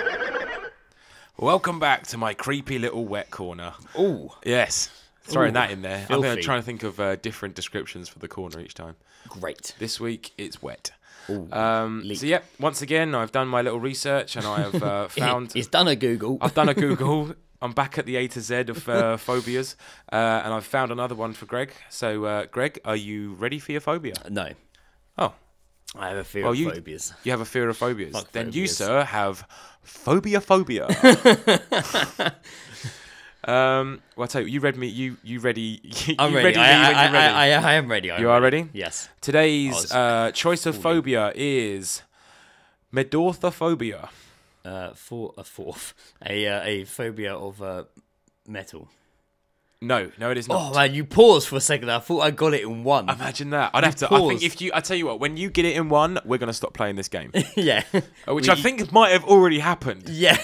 Welcome back to my creepy little wet corner. Ooh. Yes. Throwing that in there. Filthy. I'm trying to think of different descriptions for the corner each time. Great. This week, it's wet. Ooh, so, yeah, once again, I've done my little research and I have found... He's done a Google. I've done a Google. I'm back at the A to Z of phobias, and I've found another one for Greg. So, Greg, are you ready for your phobia? No. Oh. I have a fear of phobias. You have a fear of phobias. Fuck then phobias. you, sir, have phobia. Well, I'll tell you, you read me. You ready? I'm ready. I am ready. You are ready? Yes. Today's choice of phobia is medorthophobia. For a fourth, a phobia of metal. No, it is not. Oh man, you paused for a second. I thought I got it in one. Imagine that. I'd have to. I think I tell you what, when you get it in one, we're gonna stop playing this game. Yeah. Which I think might have already happened. Yeah.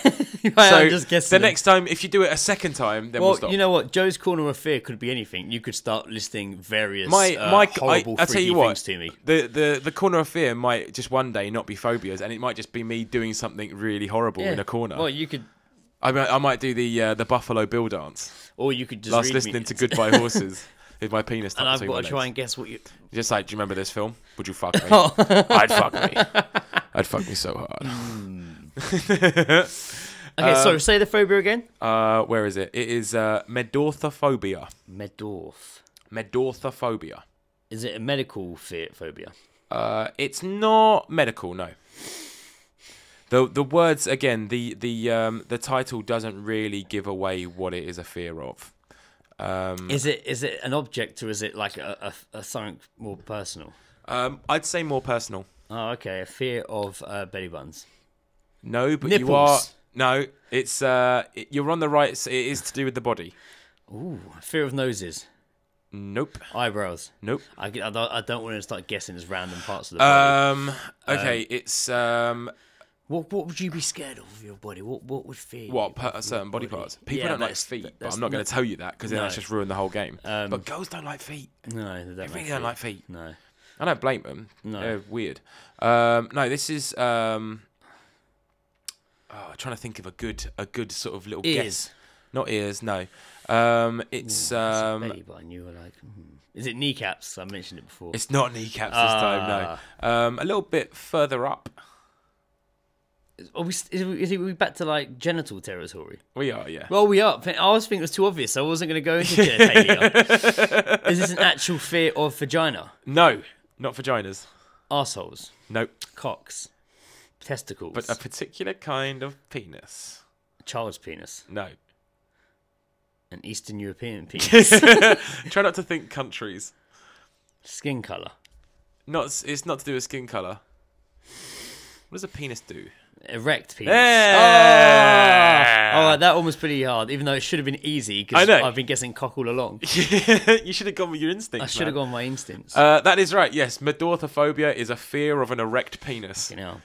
I'm just guessing. The next time, if you do it a second time, then we'll stop. You know what? Joe's Corner of Fear could be anything. You could start listing various horrible, I tell you what, things to me. The Corner of Fear might just one day not be phobias, and it might just be me doing something really horrible in a corner. Well, you could. I might do the Buffalo Bill dance. Or you could just listening to Goodbye Horses with my penis. And I've got to try and guess what you. Just like, do you remember this film? Would you fuck me? I'd fuck me. I'd fuck me so hard. Okay, so say the phobia again. Where is it? It is medorthophobia. Medorthophobia. Is it a medical phobia? It's not medical, no. The words again, the title doesn't really give away what it is a fear of. Is it an object or is it like a something more personal? I'd say more personal. Oh, okay. A fear of belly buttons. No, but Nipples. you are. No, it's you're on the right. It is to do with the body. Ooh, fear of noses. Nope. Eyebrows. Nope. I don't want to start guessing as random parts of the body. Okay, it's What would you be scared of your body? What would fear you? Certain body parts? People don't like feet, but I'm not going to tell you that because then that's just ruined the whole game. But girls don't like feet. No, they really don't like feet. No. I don't blame them. No. They're weird. No, this is... trying to think of a good sort of little guess. Not ears, no. It's... belly button, you were like... Is it kneecaps? I mentioned it before. It's not kneecaps this time, no. A little bit further up. Are we back to like genital territory? We are, yeah. Well, we are. I was thinking it was too obvious, so I wasn't going to go into genitalia. Is this an actual fear of vagina? No, not vaginas. Arseholes? Nope. Cocks? Testicles? But a particular kind of penis. A child's penis? No. An Eastern European penis? Try not to think countries. Skin colour? It's not to do with skin colour. What does a penis do? Erect penis. Hey! Oh, that one was pretty hard, even though it should have been easy because I've been guessing cock all along. You should have gone with your instincts. I should have gone with my instincts. That is right, yes. Medorthophobia is a fear of an erect penis. You know.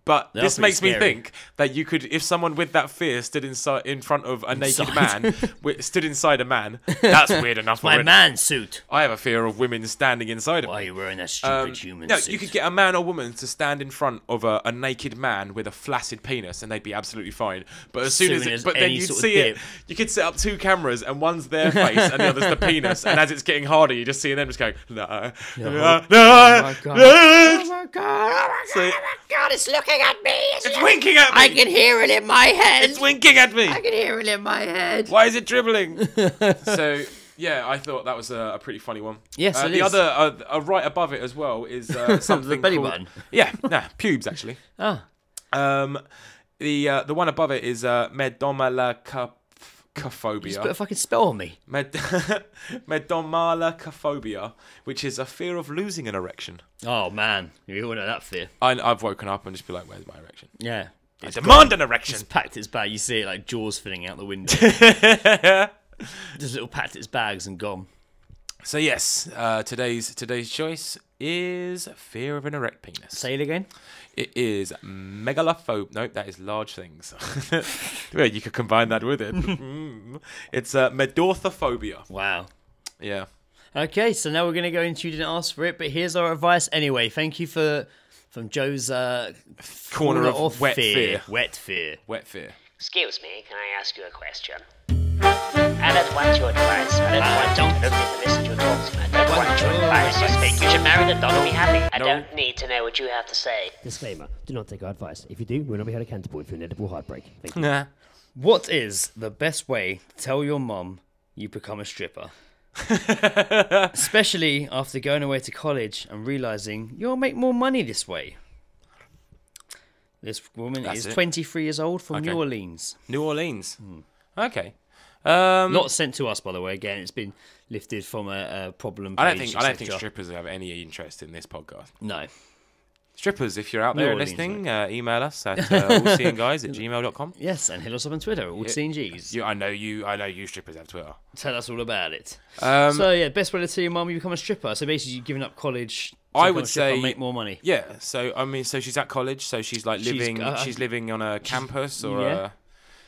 But They're this pretty makes me scary. think that you could, if someone with that fear stood in front of a naked man, stood inside a man, that's weird enough. My already. man suit. I have a fear of women standing inside of Why are me. you wearing that stupid human No, suit? you could get a man or woman to stand in front of a naked man with a flaccid penis, and they'd be absolutely fine. But as soon as, but then any you'd sort of see it, dip. you could set up 2 cameras, and one's their face, and the other's the penis. And as it's getting harder, you just see them just going, no, no, Oh no, my god! no. Oh my god! So- Oh my god! It's looking at me! It's winking at me. I can hear it in my head. It's winking at me. I can hear it in my head. Why is it dribbling? So yeah, I thought that was a pretty funny one. Yes, it the is. other right above it as well is something The belly called, button. Yeah, pubes actually. Ah, The one above it is medomalacophobia. just put a fucking spell on me. Medomalacophobia, which is a fear of losing an erection. Oh man, you all know that fear. I've woken up and just be like, "Where's my erection? Yeah. I demand an erection." It's packed its bag. You see it like jaws filling out the window. Just little packed its bags and gone. So yes, today's choice is fear of an erect penis. Say it again. It is megalophobia. Nope, that is large things. Well, you could combine that with it. It's medorthophobia. Wow. Yeah. Okay, so now we're going to go into You Didn't Ask For It, but here's our advice anyway. Thank you from Joe's Corner of wet fear. Wet fear. Wet fear. Excuse me, can I ask you a question? I don't want your advice. I don't need to listen to your talks. I don't want your advice. I think you should marry the dog and be happy. I don't need to know what you have to say. Disclaimer, do not take our advice. If you do, we'll not be held accountable for inedible heartbreak. Thank you. Nah. What is the best way to tell your mum you become a stripper? Especially after going away to college and realising you'll make more money this way. This woman is 23 years old from New Orleans. New Orleans. Okay. Not sent to us, by the way. Again, it's been lifted from a problem page. I don't think strippers have any interest in this podcast. No. Strippers, if you're out New there Orleans, listening, email us at allseeingguys@gmail.com. Yes, and hit us up on Twitter, all seeing G's. I know you strippers have Twitter. Tell us all about it. So yeah, best way to tell your mum you become a stripper. So basically, you're giving up college. To I become would a stripper and say make more money. Yeah. So I mean, so she's at college, so she's like living. She's living on a campus or Yeah.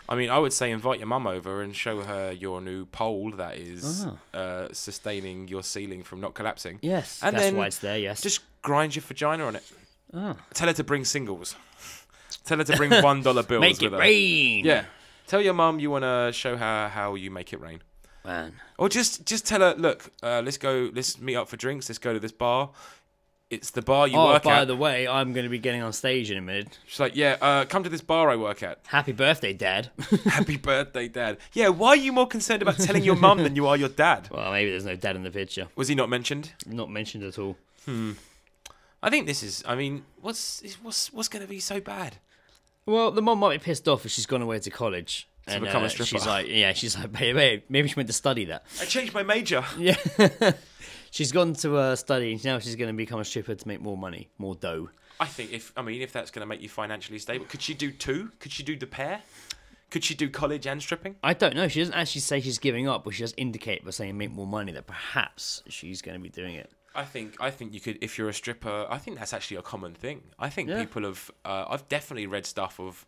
I mean, I would say invite your mum over and show her your new pole that is sustaining your ceiling from not collapsing. Yes, and that's then why it's there. Yes. just grind your vagina on it. Oh. Tell her to bring singles. Tell her to bring $1 bills. Make it with her. rain. Yeah. Tell your mum you want to show her how you make it rain. Man. Or just tell her, look, let's meet up for drinks. Let's go to this bar. It's the bar you work at. Oh, by the way, I'm going to be getting on stage in a minute. She's like, yeah, come to this bar I work at. Happy birthday, Dad. Happy birthday, Dad. Yeah, why are you more concerned about telling your mum than you are your dad? Well, maybe there's no dad in the picture. Was he not mentioned? Not mentioned at all. I think this is, I mean, what's going to be so bad? Well, the mum might be pissed off if she's gone away to college. To become a stripper. She's like, babe, maybe she went to study that. I changed my major. Yeah. She's gone to study, and now she's going to become a stripper to make more money, more dough. I think if that's going to make you financially stable, could she do 2? Could she do the pair? Could she do college and stripping? I don't know. She doesn't actually say she's giving up, but she does indicate by saying make more money that perhaps she's going to be doing it. I think you could, if you're a stripper, I think that's actually a common thing. I think people have, I've definitely read stuff of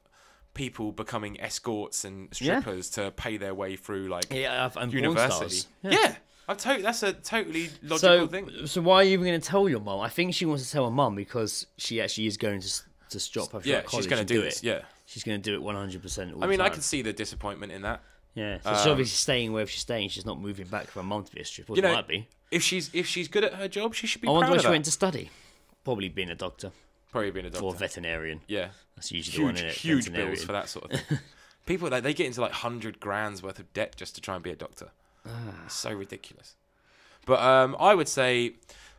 people becoming escorts and strippers to pay their way through and university. Yeah. That's a totally logical thing. So why are you even going to tell your mum? I think she wants to tell her mum because she actually is going to stop after college. She's going to do it. Yeah, she's going to do it 100%. I mean, I can see the disappointment in that. Yeah, so she's obviously staying wherever she's staying. She's not moving back for a month to be a stripper. You know, might be. If she's good at her job, she should be I proud wonder of where that. she went to study. Probably being a doctor. Probably being a doctor. Or a veterinarian. Yeah. That's usually the one, isn't it? Huge bills for that sort of thing. People, they get into 100 grand's worth of debt just to try and be a doctor. It's so ridiculous. But I would say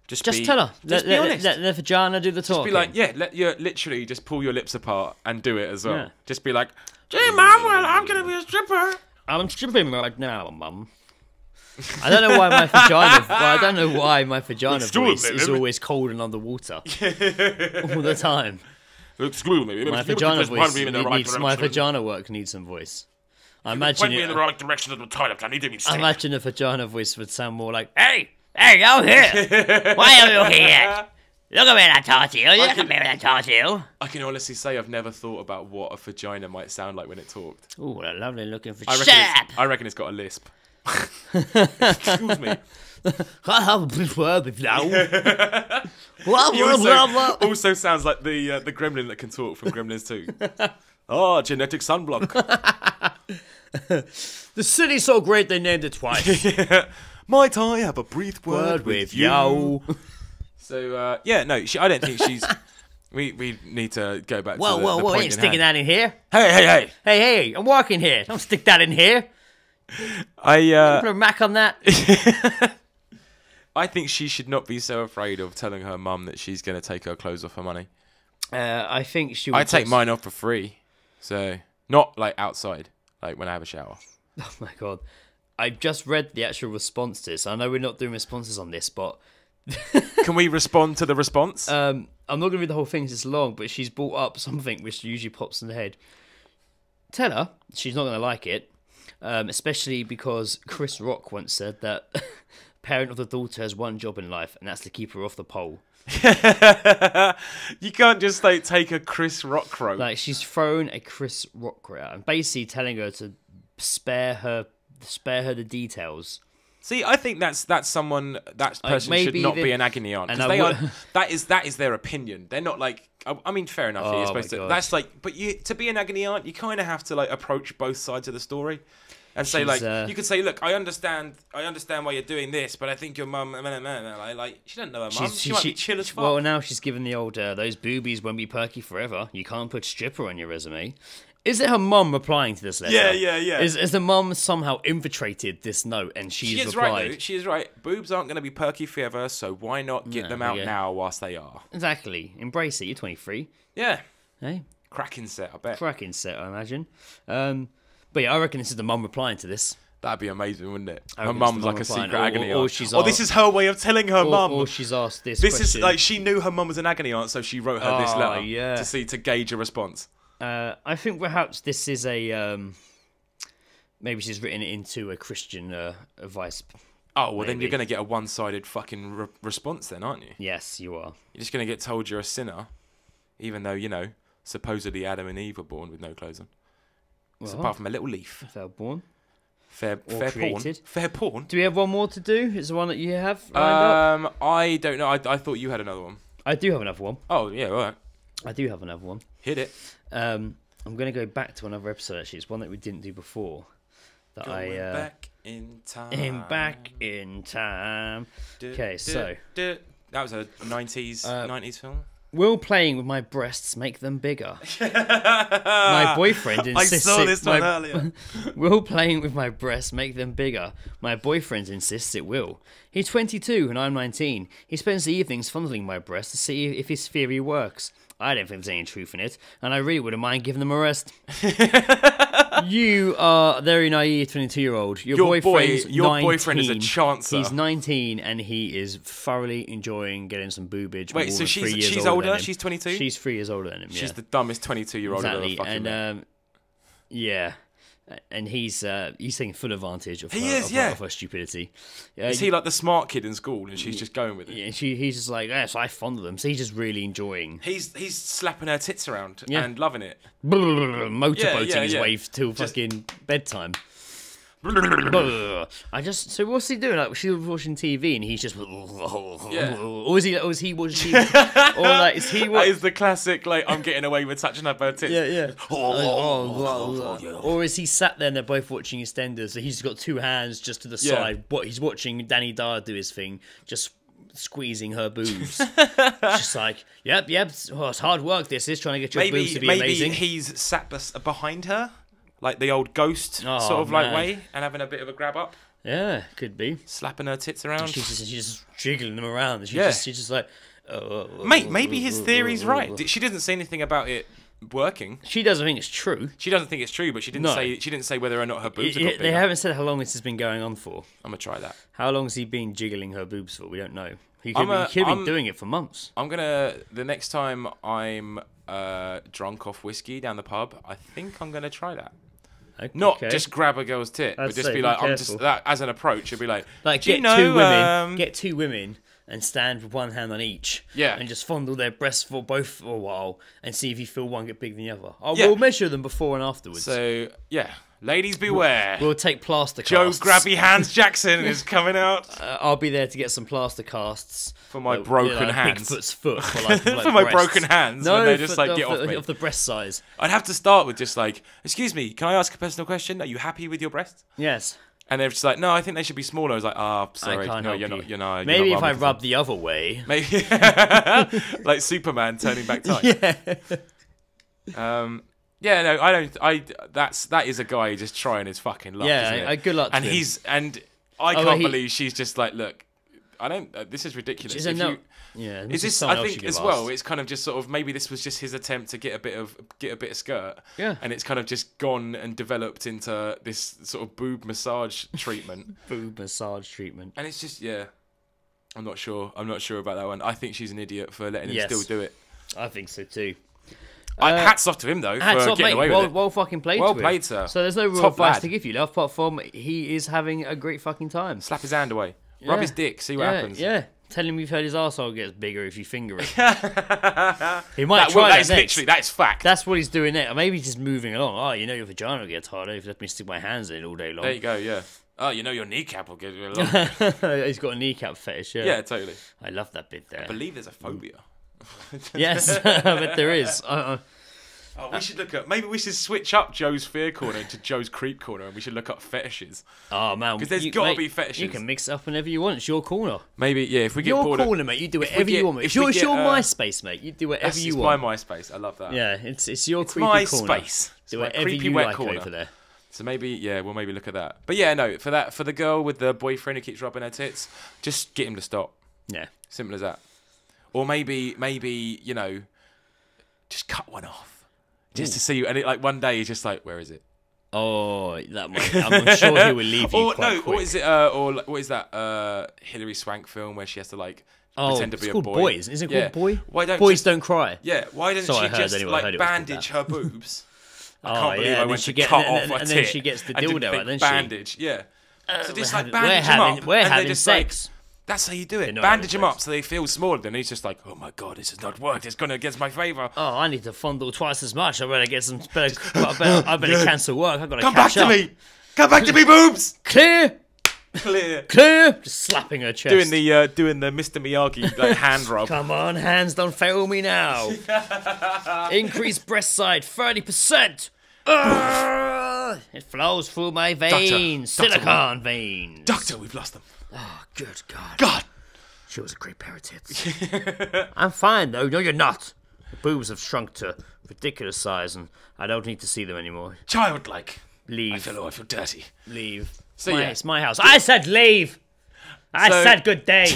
just tell her. Just be honest. Let the vagina do the talking. Just be like, literally just pull your lips apart and do it as well. Yeah. Just be like, gee, Mum, well, I'm going to be a stripper. I'm stripping right now, Mum. I don't know why my vagina. Well, I don't know why my vagina voice is always cold and underwater all the time. Excuse me. My vagina voice my vagina work needs some voice. I imagine point me in the right direction of the toilet. I need to be sick. I imagine a vagina voice would sound more like, "Hey, over here! Why are you here? Look at me, I taught you. Look at me, I taught you. I can honestly say I've never thought about what a vagina might sound like when it talked. Oh, what a lovely looking for I reckon it's got a lisp. Excuse me. He also sounds like the gremlin that can talk from Gremlins 2. Oh, genetic sunblock. The city's so great they named it twice. Might I have a brief word with you? yo? So, I don't think she's... We need to go back to the Whoa, point you ain't in sticking hand. that in here. Hey. Hey, I'm walking here. Don't stick that in here. Put a Mac on that. I think she should not be so afraid of telling her mum that she's going to take her clothes off for money. I think she would I take mine off for free. So, not like outside, like when I have a shower. Oh my god. I just read the actual response to this. I know we're not doing responses on this, but... Can we respond to the response? I'm not going to read the whole thing, it's long, but she's brought up something which usually pops in the head. Tell her she's not going to like it, especially because Chris Rock once said that parent of the daughter has one job in life, and that's to keep her off the pole. You can't just like take a Chris Rock quote. Like, she's thrown a Chris Rock quote out and basically telling her to spare her the details. See, I think that person should not be an agony aunt, because that is their opinion. They're not like, I mean, fair enough. You're supposed to. That's like, but to be an agony aunt, you kind of have to like approach both sides of the story, and say like, you could say, look, I understand why you're doing this, but I think your mum, like, she doesn't know her mum. She might be chill as fuck. Well, now she's given the old, those boobies won't be perky forever. You can't put stripper on your resume. Is it her mum replying to this letter? Yeah. Is the mum somehow infiltrated this note and she's replied? Right, though. She is right. Boobs aren't going to be perky forever, so why not get them out now whilst they are? Exactly. Embrace it. You're 23. Yeah. Hey. Cracking set, I bet. Cracking set, I imagine. But yeah, I reckon this is the mum replying to this. That'd be amazing, wouldn't it? Her mum's like a secret agony or aunt. This is her way of telling her mum. Or she's asked this question. This is like, she knew her mum was an agony aunt, so she wrote her this letter to gauge a response. I think perhaps this is a maybe she's written it into a Christian advice. Oh, well, then you're going to get a one-sided fucking response then, aren't you? Yes, you are. You're just going to get told you're a sinner, even though, supposedly Adam and Eve were born with no clothes on. Well, apart from a little leaf. If they were born. Fair porn. Fair porn. Do we have one more to do? Is the one that you have lined up? I don't know. I thought you had another one. I do have another one. Oh, yeah, all right. I do have another one. Hit it. I'm going to go back to another episode, actually. It's one that we didn't do before. Back in time. Back in time. Okay, so... That was a 90s film. Will playing with my breasts make them bigger? My boyfriend insists... I saw this one earlier. Will playing with my breasts make them bigger? My boyfriend insists it will. He's 22 and I'm 19. He spends the evenings fondling my breasts to see if his theory works. I don't think there's any truth in it, and I really wouldn't mind giving them a rest. You are a very naive 22-year-old. Your boyfriend is a chancer. He's 19, and he is thoroughly enjoying getting some boobage. Wait, so she's older? She's 22? She's 3 years older than him, She's the dumbest 22-year-old I've ever fucking met. Yeah. And he's taking full advantage of her stupidity. Is he like the smart kid in school, and she's just going with it? Yeah, he's just like, yes, I fondle them. So he's just really enjoying. He's slapping her tits around and loving it. Motorboating his way till fucking bedtime. So what's he doing? Like, she's watching TV and he's just or is he watching TV? Or like is he that is the classic like I'm getting away with touching up her tits. Or is he sat there and they're both watching EastEnders, so he's just got two hands just to the side, what he's watching Danny Dyer do his thing, just squeezing her boobs. Just like yep, oh, it's hard work this is, trying to get your boobs to be amazing. Maybe he's sat behind her, like the old ghost sort of like way, and having a bit of a grab up. Yeah, could be. Slapping her tits around. She's just jiggling them around. She's just like... Maybe his theory's right. She doesn't say anything about it working. She doesn't think it's true. She doesn't think it's true, but she didn't say whether or not her boobs are got bigger. They haven't said how long this has been going on for. I'm going to try that. How long has he been jiggling her boobs for? We don't know. He could have been doing it for months. The next time I'm drunk off whiskey down the pub, I think I'm going to try that. Okay. Not just grab a girl's tit, but just be like, I'm just that as an approach. It'd be like get two women, and stand with one hand on each. Yeah. And just fondle their breasts for both for a while and see if you feel one get bigger than the other. Yeah. We'll measure them before and afterwards. So, yeah. Ladies beware. We'll take plaster Joe casts. Grabby Hands Jackson is coming out. I'll be there to get some plaster casts. For my broken hands. Bigfoot's foot. For, like, For my broken hands. No, when they just, get off me. Of the breast size. I'd have to start with just like, excuse me, can I ask a personal question? Are you happy with your breasts? Yes. And they're just like, no, I think they should be smaller. I was like, sorry, I can't no, help you're you. not. You're not. Maybe you're if not I welcome. rub the other way. Maybe like Superman turning back time. Yeah. Yeah, no, I don't. That is a guy just trying his fucking luck. Yeah, isn't it? good luck. And to him. I can't believe she's just like, look, I don't. This is ridiculous. She's If no. you- Yeah. Is this? I think as well. It's kind of just sort of maybe this was just his attempt to get a bit of skirt. Yeah. And it's kind of just gone and developed into this sort of boob massage treatment. Boob massage treatment. And it's just I'm not sure. I'm not sure about that one. I think she's an idiot for letting him Yes. still do it. I think so too. Hats off to him though Hats for off, getting mate. away with it. Well fucking played. Well to him. played, sir. So there's no real Top advice lad. to give you, love, apart from he is having a great fucking time. Slap his hand away. Rub Yeah. his dick. See what happens. Yeah. Tell him you've heard his arsehole gets bigger if you finger it. He might try that that is next. literally that's fact. That's what he's doing there. Maybe he's just moving along. Oh, you know your vagina gets harder if you let me stick my hands in it all day long. There you go. Yeah. Oh, you know your kneecap will get you along. He's got a kneecap fetish. Yeah. Yeah, totally. I love that bit there. I believe there's a phobia. Yes, I bet there is. Oh, we should look up. Maybe we should switch up Joe's fear corner to Joe's creep corner, and we should look up fetishes. Oh man, 'Cause there's gotta be fetishes. You can mix it up whenever you want. It's your corner. Maybe if we get Your bored. corner, mate. You do whatever you want. Mate. It's your MySpace, mate. You do whatever you it's want. my MySpace. I love that. Yeah, it's your It's creepy my corner. space. It's Do my whatever creepy you wet like corner. over there. So maybe we'll maybe look at that. But yeah, no, for the girl with the boyfriend who keeps rubbing her tits, just get him to stop. Yeah. Simple as that. Or maybe just cut one off. Just to see you, and like one day he's just like, where is it? Oh, that might. I'm sure he will leave you Or quite no, quick. what is it? Or what is that? Hilary Swank film where she has to like pretend to be it's a called boy. Boys. Is it called Boy? Why don't Boys don't cry? Yeah, why doesn't So I she heard just anyway, I heard like it was called bandage that. her boobs? I Oh, can't believe yeah, I and went then to she cut get- off and a then tit she gets the and dildo didn't out, think doesn't she? bandage. Yeah. So just like we're bandage them up. We're and they're having just sex. Like, that's how you do it. not Bandage having them up sex. so they feel smaller. Then he's just like, oh my god, this has not worked. It's gone against my favour. Oh, I need to fondle twice as much. I better get some. I better cancel work. I've got to Come back catch to up. me. Come back to me, boobs. Clear. Clear. Just slapping her chest. Doing the Mr. Miyagi like hand rub. Come on, hands, don't fail me now. Increase breast side 30%. It flows through my veins, Doctor, silicone veins. Doctor, we've lost them. Oh, good God. God. She was a great pair of tits. I'm fine, though. No, you're not. The boobs have shrunk to ridiculous size, and I don't need to see them anymore. Childlike. Leave. I feel dirty. Leave. So, My- yeah. It's my house. I said leave. I So- said good day.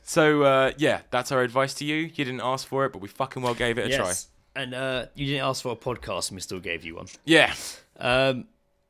So, that's our advice to you. You didn't ask for it, but we fucking well gave it a try. And you didn't ask for a podcast, and we still gave you one. Yeah.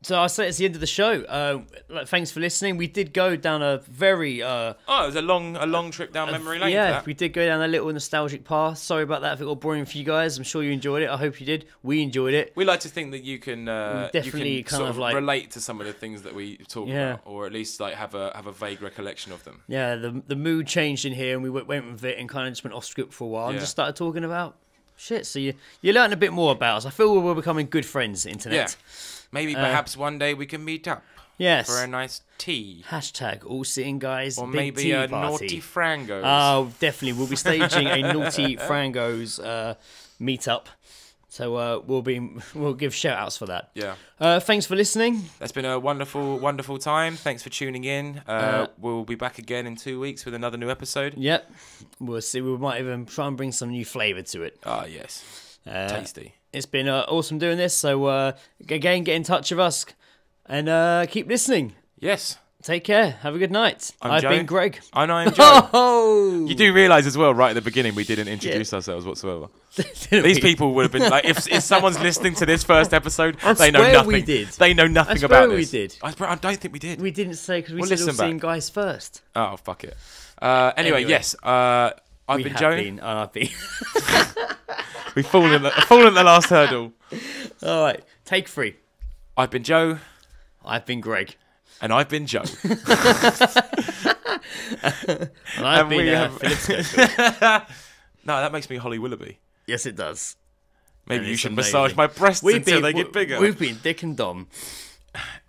So I say it's the end of the show. Thanks for listening. We did go down a very Oh, it was a long trip down memory lane. yeah, for that. we did go down a little nostalgic path. Sorry about that if it got boring for you guys. I'm sure you enjoyed it. I hope you did. We enjoyed it. We like to think that you can definitely you can kind sort of like- relate to some of the things that we talk Yeah. about, or at least like have a vague recollection of them. Yeah, the mood changed in here, and we went with it, and kind of just went off script for a while, and Yeah. just started talking about shit. So you learned a bit more about us. I feel we're becoming good friends, internet. Maybe perhaps one day we can meet up Yes. for a nice tea, Hashtag all sitting guys. or big maybe tea a party. naughty frangos. Oh, definitely. We'll be staging a Naughty Frangos meetup. So we'll give shout outs for that. Yeah. Thanks for listening. That's been a wonderful time. Thanks for tuning in. We'll be back again in 2 weeks with another new episode. Yep. We'll see. We might even try and bring some new flavour to it. Ah, yes. Tasty. It's been awesome doing this. So again, get in touch with us and keep listening. Yes. Take care. Have a good night. I've Joe. been Greg. And I'm Joe. Oh, You do realise as well, right at the beginning, we didn't introduce ourselves whatsoever. These people would have been like, if someone's listening to this first episode, they know swear nothing. we did. They know nothing swear about we this. did. I don't think we did. We didn't say because we Well, said we'll listen see back. guys first. Oh, fuck it. Anyway, yes. I've We been have Joe. been, and I've been. We've fallen at the last hurdle. All right, take 3. I've been Joe. I've been Greg. And I've been Joe. And I've been Philip. No, that makes me Holly Willoughby. Yes, it does. Maybe you should massage my breasts until they get bigger. We've been Dick and Dom.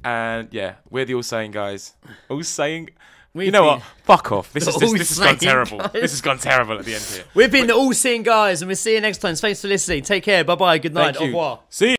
And yeah, we're the All Saying guys. All Saying... You know what? Fuck off. This has gone terrible. Guys. This has gone terrible at the end here. We've been the All Seeing Guys, and we'll see you next time. Thanks for listening. Take care. Bye-bye. Good night. Au revoir. See you.